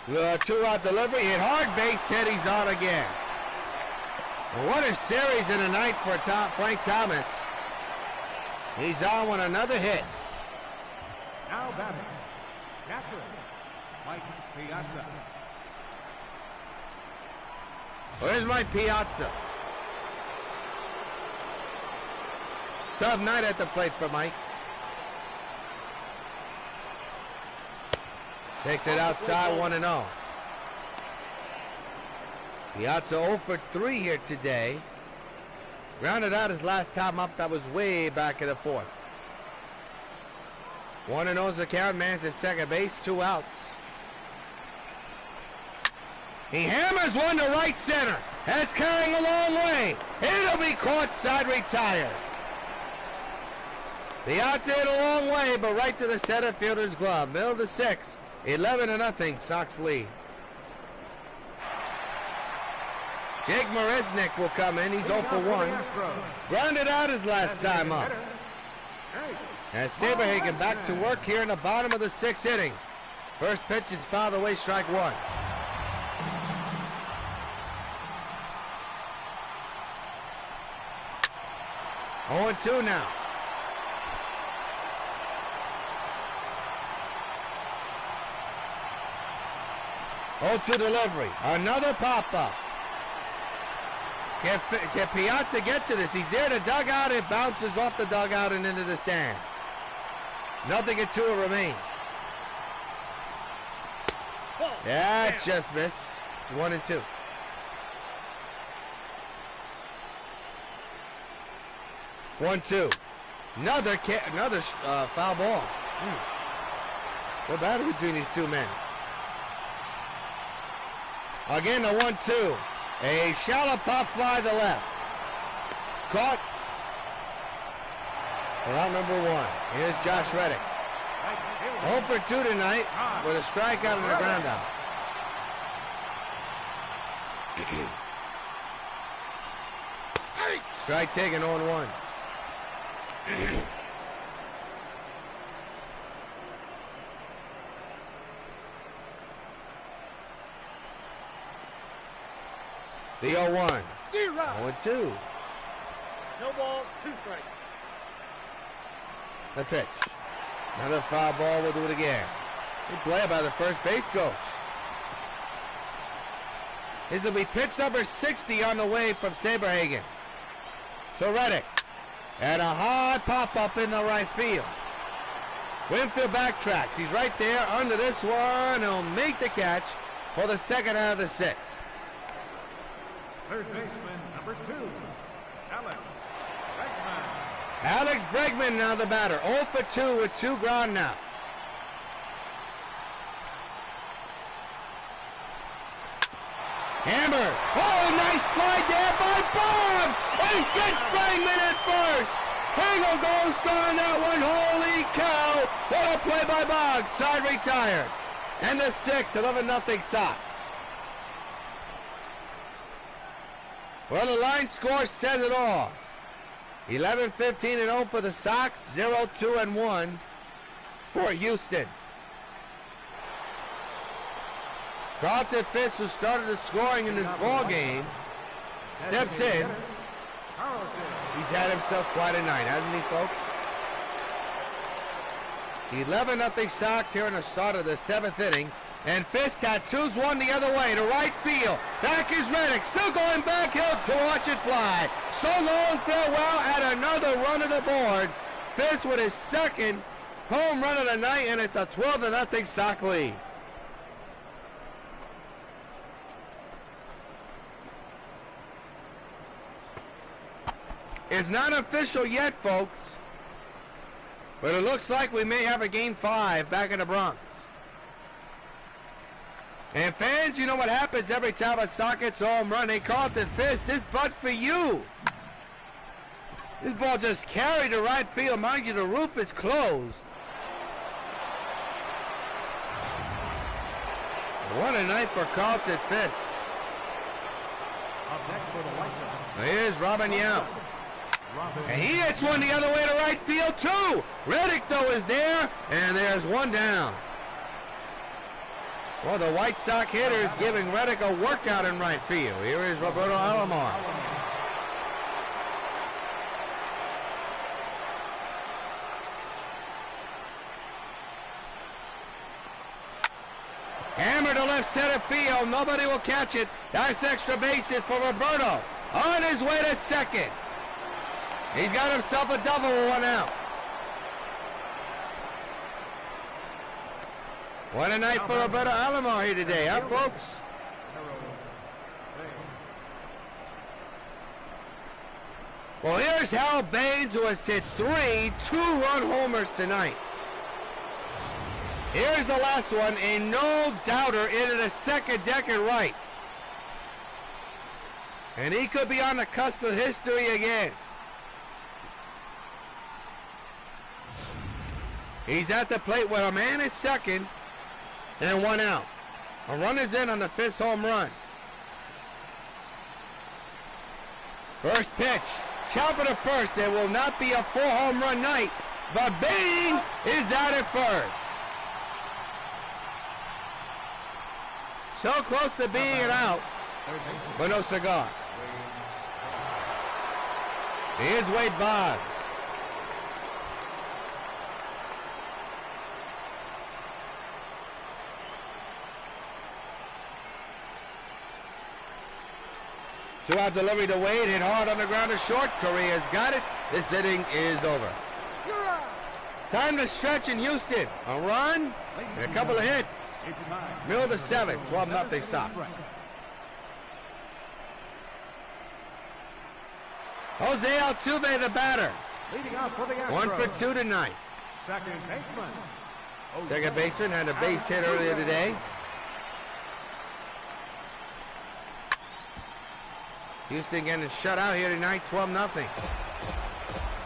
The 2-out delivery, hit hard, base hit, he's on again. Well, what a series in the night for Frank Thomas. He's on with another hit. Now batting, catcher, Mike Piazza. Where's Mike Piazza? Tough night at the plate for Mike. Takes it outside, 1-0. Piazza 0 for 3 here today. Grounded out his last time up. That was way back in the 4th. 1-0 is the count. Man's at second base. 2 outs. He hammers one to right center. That's carrying a long way. It'll be caught, side retired. The out's hit a long way, but right to the center fielder's glove. Middle of the 6th. 11-0, Sox lead. Jake Marisnik will come in. He's 0 for 1. Grounded out his last time up. As Saberhagen back to work here in the bottom of the 6th inning. First pitch is fouled away, strike 1. Oh, 0-2 now. 0-2 delivery. Another pop-up. Can Piazza get to this? He's there to dugout. It bounces off the dugout and into the stands. Nothing at 2 remains. Yeah, it just missed. 1-2. One, 2. Another foul ball. What battle between these 2 men? Again, the 1-2. A shallow pop fly to left. Caught. For out number 1. Here's Josh Reddick. 0 for 2 tonight with a strikeout and a ground out. Strike taken, 0-1. The 0-1. 0-2. No balls, 2 strikes. The pitch. Another foul ball. We'll do it again. Good play by the first base coach. This will be pitch number 60 on the way from Saberhagen. To Reddick. And a hard pop-up in the right field. Winfield backtracks. He's right there under this one. He'll make the catch for the second out of the sixth. Third baseman, number 2, Alex Bregman. Alex Bregman now the batter. 0 for 2 with 2 ground outs. Hammer. Oh, nice slide there by Boggs. And gets Bregman at first. Hagel goes down that one. Holy cow. What a play by Boggs. Side retired. And the 6, 11-0 Sox. Well, the line score says it all. 11-15-0 for the Sox. 0-2-1 for Houston. Carlton Fisk, who started the scoring in this ball game, steps in. He's had himself quite a night, hasn't he, folks? 11-0 Sox here in the start of the 7th inning. And Fisk tattoos one the other way to right field. Back is Reddick, still going backhill to watch it fly. So long, farewell, and another run of the board. Fisk with his second home run of the night, and it's a 12-0 Sox lead. It's not official yet, folks, but it looks like we may have a Game 5 back in the Bronx. And fans, you know what happens every time a Sox gets a home run? They call it the Fisk. This butt's for you. This ball just carried to right field. Mind you, the roof is closed. What a night for Carlton Fisk. Up next for the White Sox. Here's Robin Yount. And he hits one the other way to right field, too. Reddick, though, is there, and there's one down. Well, the White Sox hitter is giving Reddick a workout in right field. Here is Roberto Alomar. Hammer to left center field. Nobody will catch it. That's extra bases for Roberto. On his way to second. He's got himself a double with 1 out. What a night for Roberto Alomar here today, huh, folks? Well, here's Hal Baines, who has hit 3 two-run homers tonight. Here's the last one, a no-doubter into the second deck at right. And he could be on the cusp of history again. He's at the plate with a man at second and 1 out. A run is in on the 5th home run. First pitch. Chopper to first. There will not be a 4-home run night, but Baines is out at first. So close to being an out, but no cigar. Here's Wade Boggs. Two-out delivery to Wade, hit hard on the ground to short. Correa's got it. This inning is over. Time to stretch in Houston. A run and a couple of hits. Middle of the 7th, 12-0 Sox. Jose Altuve, the batter. 1 for 2 tonight. Second baseman had a base hit earlier today. Houston getting shut out here tonight, 12-0.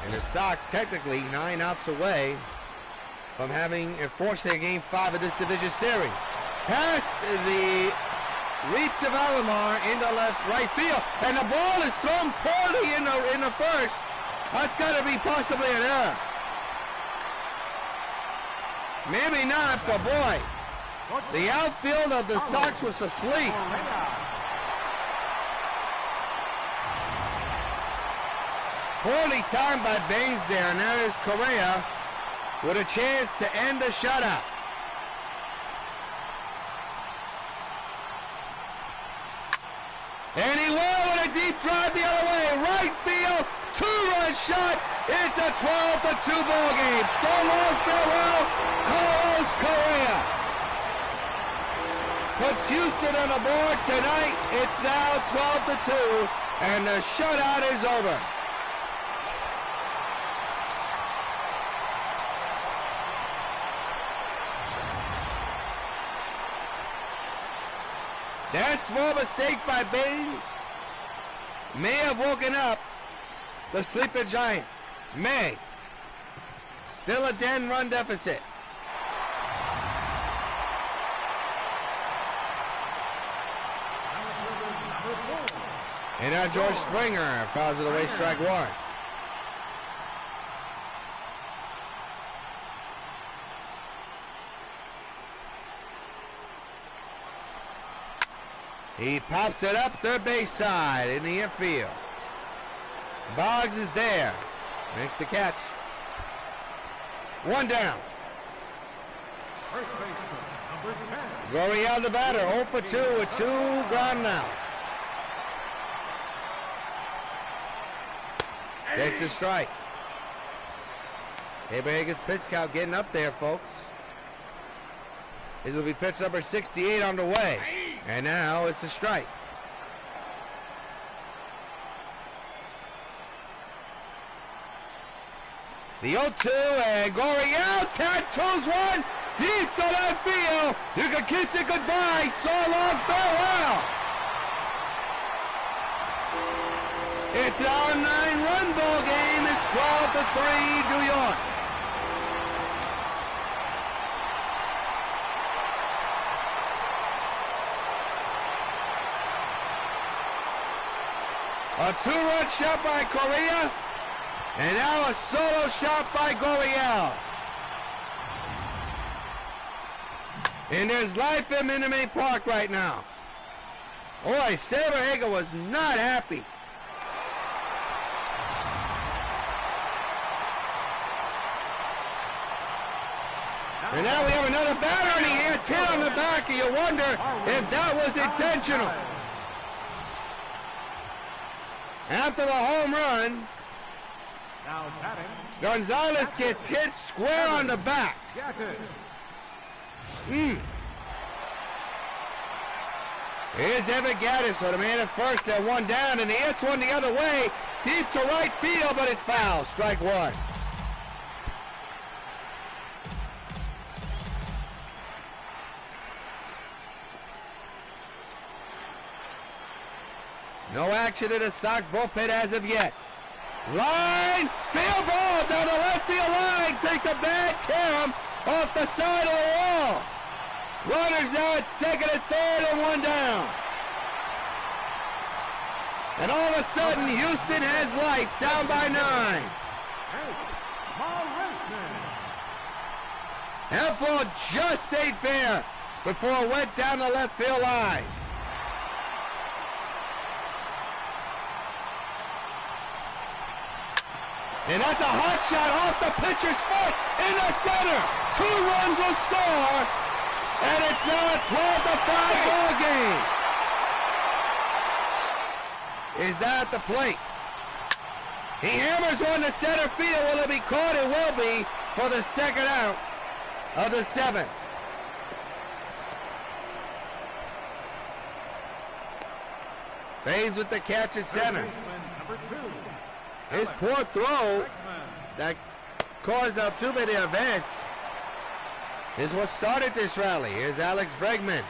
And the Sox technically 9 outs away from having enforced their Game 5 of this division series. Past the reach of Alomar into right field, and the ball is thrown poorly in the first. That's got to be possibly an error. Maybe not, but boy, the outfield of the Sox was asleep. Poorly timed by Baines there, and that is Correa with a chance to end the shutout. And he will with a deep drive the other way. Right field, two-run shot. It's a 12-2 ball game. So long, farewell, Carlos Correa. Puts Houston on the board tonight. It's now 12-2, and the shutout is over. That small mistake by Baines may have woken up the sleeping giant. May. Still a 10-run deficit. And now George Springer fouls it away, strike one. He pops it up third base side in the infield. Boggs is there. Makes the catch. One down. First baseman, number 10. Gurriel the batter, 0 for 2 with 2 ground outs. Takes a strike. Abraham's pitch count getting up there, folks. This will be pitch number 68 on the way. And now it's a strike. The 0-2 and Gurriel tattoos one deep to left field. You can kiss it goodbye. So long, farewell. It's now a 9-run ball game. It's 12-3 New York. A 2-run shot by Correa, and now a solo shot by Gurriel. And there's life in Minute Maid Park right now. Boy, Saberhagen was not happy. And now we have another batter, and he gets hit on the back, and you wonder if that was intentional. After the home run, Now batting, Gonzalez gets hit square on the back. Here's Evan Gaddis with a man at first and one down, and he hits one the other way, deep to right field, but it's foul. Strike one. No action in the Sox bullpen as of yet. Line, field ball down the left field line. Takes a bad carom off the side of the wall. Runners now at second and third and one down. And all of a sudden, Houston has life, down by 9. That ball just stayed fair before it went down the left field line. And that's a hot shot off the pitcher's foot in the center. 2 runs will score, and it's now a 12-5 ball game. Is that at the plate? He hammers one to center field. Will it be caught? It will be for the second out of the 7th. Baines with the catch at center. His poor throw that caused up too many events is what started this rally. Here's Alex Bregman.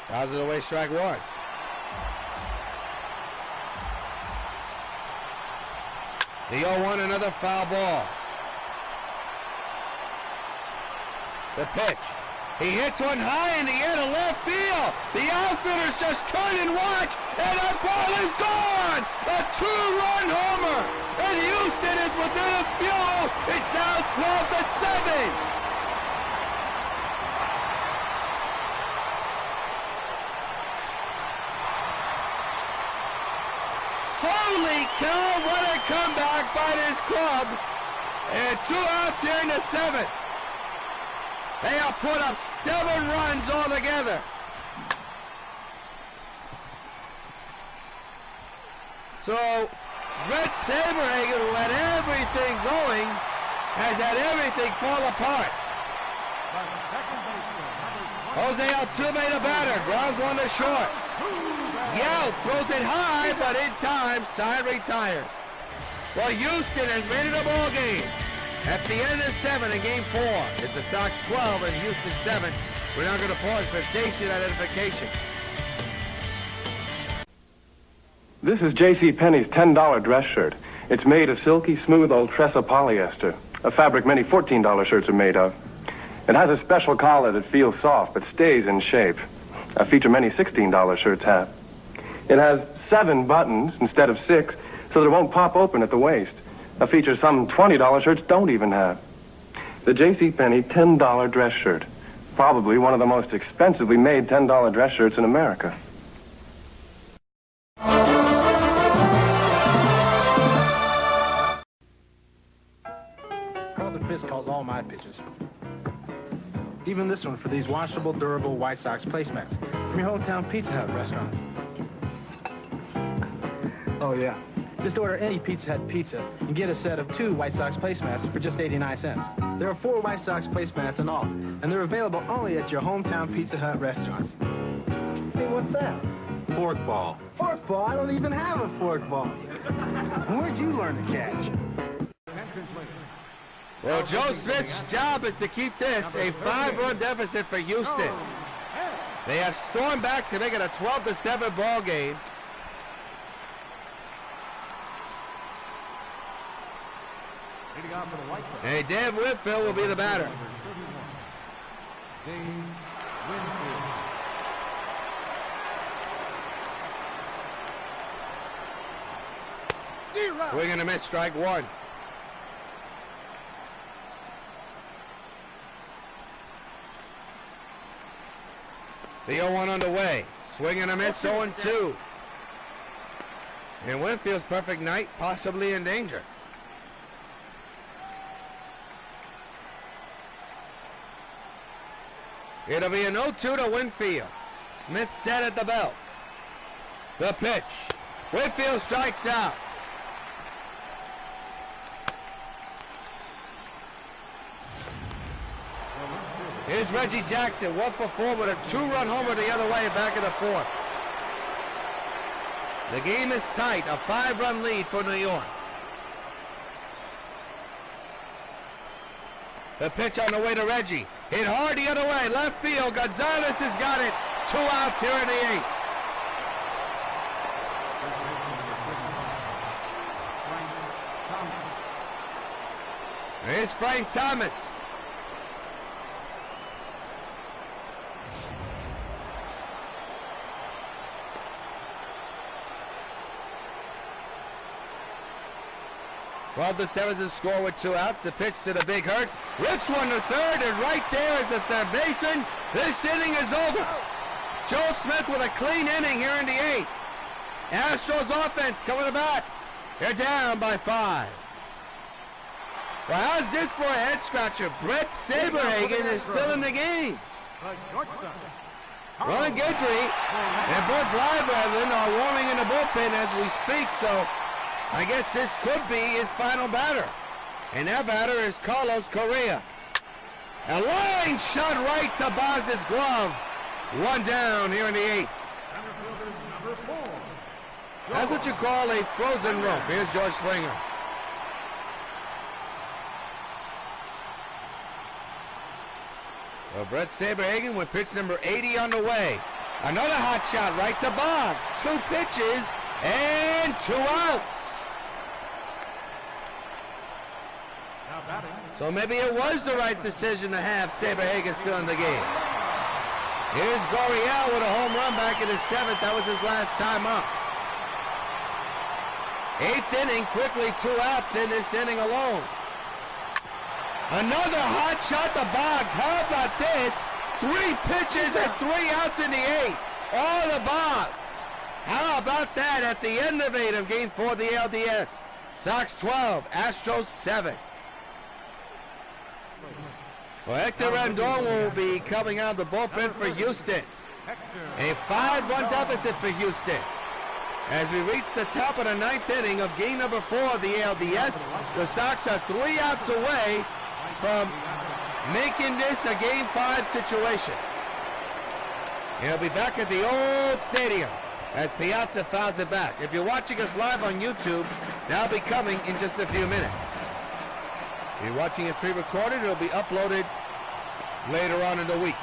Fouls it away, strike one. The 0-1, another foul ball. The pitch. He hits one high in the air to left field. The outfielders just turn and watch, and that ball is gone. A 2-run homer, and Houston is within a few. It's now 12-7. Holy cow, what a comeback by this club. And 2 outs here in the 7th. They have put up 7 runs altogether. So, Brett Saberhagen, who had everything going, has had everything fall apart. Jose Altuve, the batter, grounds one to short. Yell throws it high, but in time, side retired. Well, Houston has made it a ball game. At the end of the 7th in Game 4, it's the Sox 12 and Houston 7. We're now going to pause for station identification. This is J.C. Penney's $10 dress shirt. It's made of silky, smooth Ultressa polyester, a fabric many $14 shirts are made of. It has a special collar that feels soft but stays in shape, a feature many $16 shirts have. It has 7 buttons instead of 6, so that it won't pop open at the waist, a feature some $20 shirts don't even have. The J.C. Penney $10 dress shirt, probably one of the most expensively made $10 dress shirts in America. Carlton Fisk calls all my pitches. Even this one for these washable, durable White Sox placemats from your hometown Pizza Hut restaurants. Oh, yeah. Just order any Pizza Hut pizza and get a set of 2 White Sox placemats for just 89 cents. There are 4 White Sox placemats in all, and they're available only at your hometown Pizza Hut restaurants. Hey, what's that? Fork ball. Fork ball? I don't even have a fork ball. Where'd you learn to catch? Well, Joe Smith's job is to keep this a 5-run deficit for Houston. They have stormed back to make it a 12-7 ball game. And Dan Whitfield will be the batter. Swing and a miss, strike 1. The 0-1 underway. Swing and a miss, 0-2. And Winfield's perfect night, possibly in danger. It'll be an 0-2 to Winfield. Smith set at the belt. The pitch. Winfield strikes out. Here's Reggie Jackson, 1 for 4 with a 2-run homer the other way back in the 4th. The game is tight, a 5-run lead for New York. The pitch on the way to Reggie. Hit hard the other way, left field. Gonzalez has got it. 2 outs here in the 8th. Here's Frank Thomas. Well, the 7th to score with 2 outs. The pitch to the big hurt. Rips one to third, and right there is the third baseman. This inning is over. Joe Smith with a clean inning here in the 8th. Astros offense coming back. They're down by 5. Well, how's this for a head scratcher? Brett Saberhagen is still in the game. Ron Guidry and Bert Blybrevin are warming in the bullpen as we speak, so I guess this could be his final batter. And that batter is Carlos Correa. A line shot right to Boggs' glove. 1 down here in the 8th. That's what you call a frozen rope. Here's George Springer. Well, Brett Saberhagen with pitch number 80 on the way. Another hot shot right to Boggs. 2 pitches and 2 outs. So maybe it was the right decision to have Saberhagen still in the game. Here's Gurriel with a home run back in the 7th. That was his last time up. 8th inning, quickly 2 outs in this inning alone. Another hot shot to Boggs. How about this? 3 pitches and 3 outs in the 8th. All the Boggs. How about that at the end of 8 of Game 4 of the ALDS? Sox 12, Astros 7. Well, Hector Rondon will be coming out of the bullpen for Houston. A 5-run deficit for Houston. As we reach the top of the 9th inning of game number 4 of the ALDS, the Sox are 3 outs away from making this a Game 5 situation. He'll be back at the old stadium as Piazza fouls it back. If you're watching us live on YouTube, that'll be coming in just a few minutes. If you're watching us pre-recorded, it'll be uploaded later on in the week.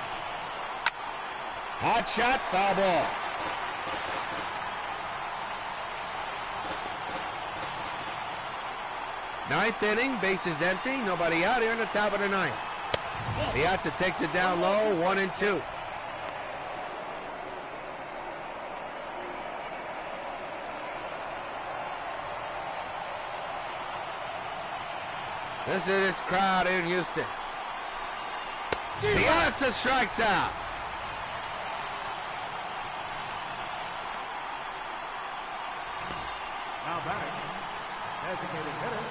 Hot shot, foul ball. Ninth inning, bases empty, nobody out here in the top of the 9th. Piazza takes it down low, 1-2. This is this crowd in Houston. Piazza strikes out. Now batting, designated hitter,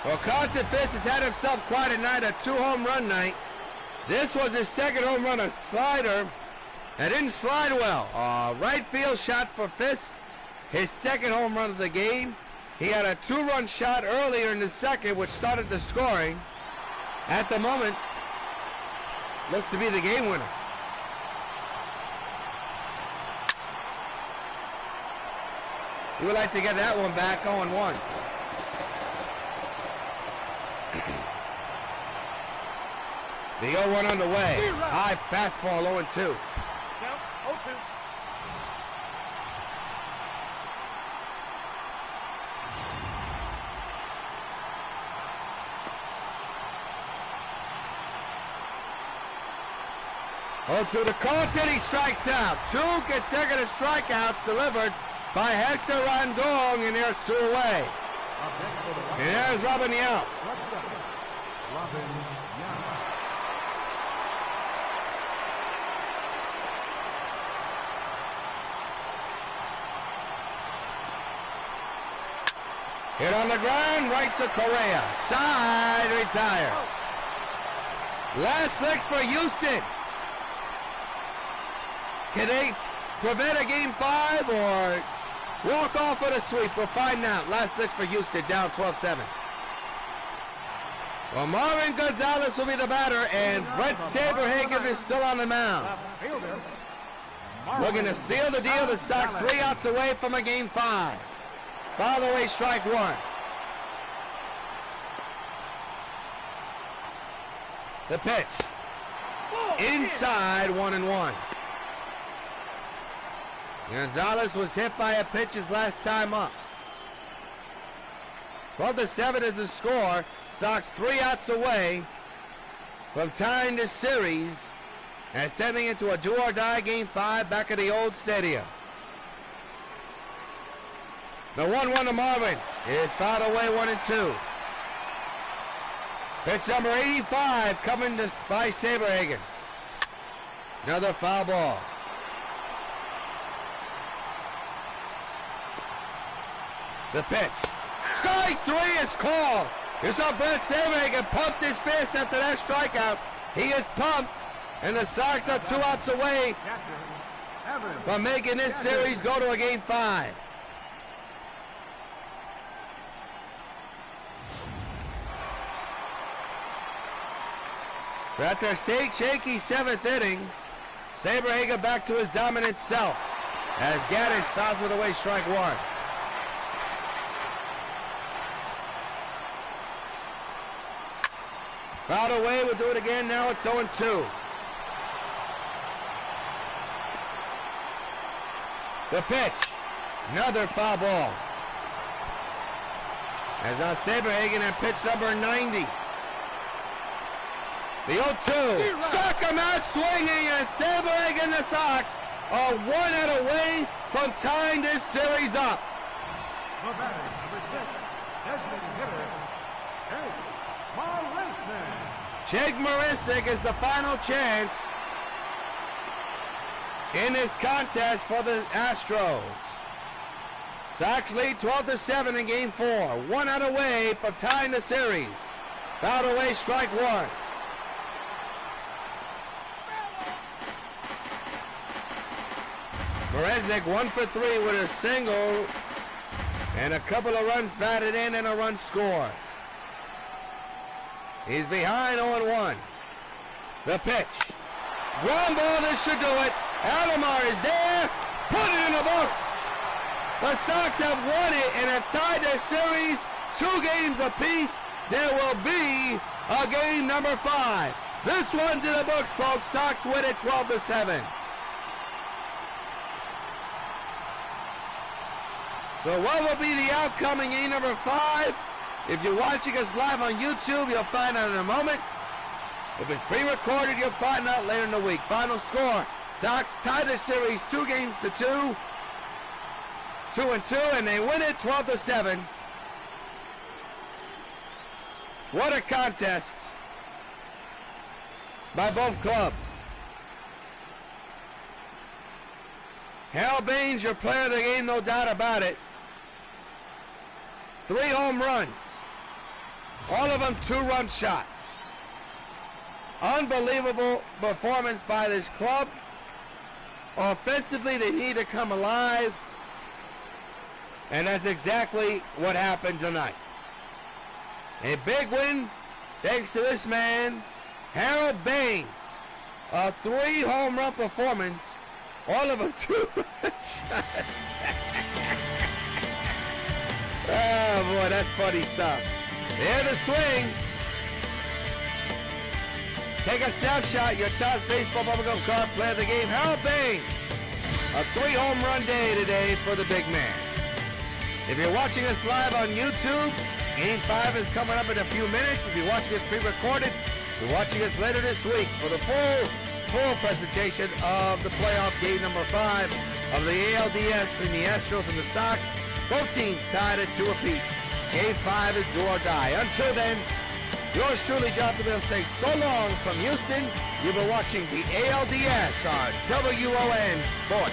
Well, Carlton Fisk has had himself quite a night, a 2-home run night. This was his second home run, a slider that didn't slide well. Right field shot for Fisk, his second home run of the game. He had a 2-run shot earlier in the second, which started the scoring. At the moment, looks to be the game winner. He would like to get that one back, 0-1. The 0-1 underway. High fastball, 0-2. Count 0-2. To the Carlton, he strikes out. 2 consecutive strikeouts delivered by Hector Rondon, and there's 2 away. And there's Robin Yount. Hit on the ground, right to Correa. Side, retire. Last licks for Houston. Can they prevent a Game 5 or walk off with a sweep? We'll find out. Last licks for Houston, down 12-7. Well, Marvin Gonzalez will be the batter, and Brett Saberhagen is still on the mound. Looking to seal the deal. The Sox 3 outs away from a Game 5. Foul away, strike 1. The pitch. Inside, 1-1. Gonzalez was hit by a pitch his last time up. 12-7 is the score. Sox 3 outs away from tying this series and sending it to a do-or-die Game 5 back at the old stadium. The 1-1 to Marvin is fouled away, 1-2. Pitch number 85 coming by Saberhagen. Another foul ball. The pitch. Strike 3 is called. You saw Brett Saberhagen pumped his fist after that strikeout. He is pumped, and the Sox are 2 outs away from making this series go to a Game 5. So after a shaky 7th inning, Saberhagen back to his dominant self as Gaddis fouls it away, strike 1. Fouled away, we'll do it again, now it's 0-2. The pitch, another foul ball. As now Saberhagen at pitch number 90. The 0-2, struck him out swinging, and Saberhagen, the Sox, are 1 out away from tying this series up. Jake Marisnik is the final chance in this contest for the Astros. Sox lead 12-7 in Game 4. 1 out away from tying the series. Fouled away, strike one. Marisnik 1 for 3 with a single and a couple of runs batted in and a run scored. He's behind 0-1. The pitch. Ground ball, this should do it. Alomar is there. Put it in the books. The Sox have won it and have tied their series 2 games apiece. There will be a game number 5. This one's in the books, folks. Sox win it 12-7. So what will be the outcome in game number 5? If you're watching us live on YouTube, you'll find out in a moment. If it's pre-recorded, you'll find out later in the week. Final score, Sox tie the series 2 games to 2. 2-2, and they win it 12-7. What a contest by both clubs. Hal Baines, your player of the game, no doubt about it. 3 home runs. All of them 2-run shots. Unbelievable performance by this club. Offensively, they need to come alive. And that's exactly what happened tonight. A big win thanks to this man, Harold Baines. A 3 home run performance. All of them 2-run shots. Oh boy, that's funny stuff. There's the swing. Take a snapshot. Your top baseball bubblegum card player of the game, Harold Baines. A 3 home run day today for the big man. If you're watching us live on YouTube, Game 5 is coming up in a few minutes. If you're watching us pre-recorded, you're watching us later this week for the full presentation of the playoff game number 5 of the ALDS between the Astros and the Sox. Both teams tied at 2 apiece. Game 5 is do or die. Until then, yours truly, Jonathan Mills, saying so long from Houston. You've been watching the ALDS on WON Sports.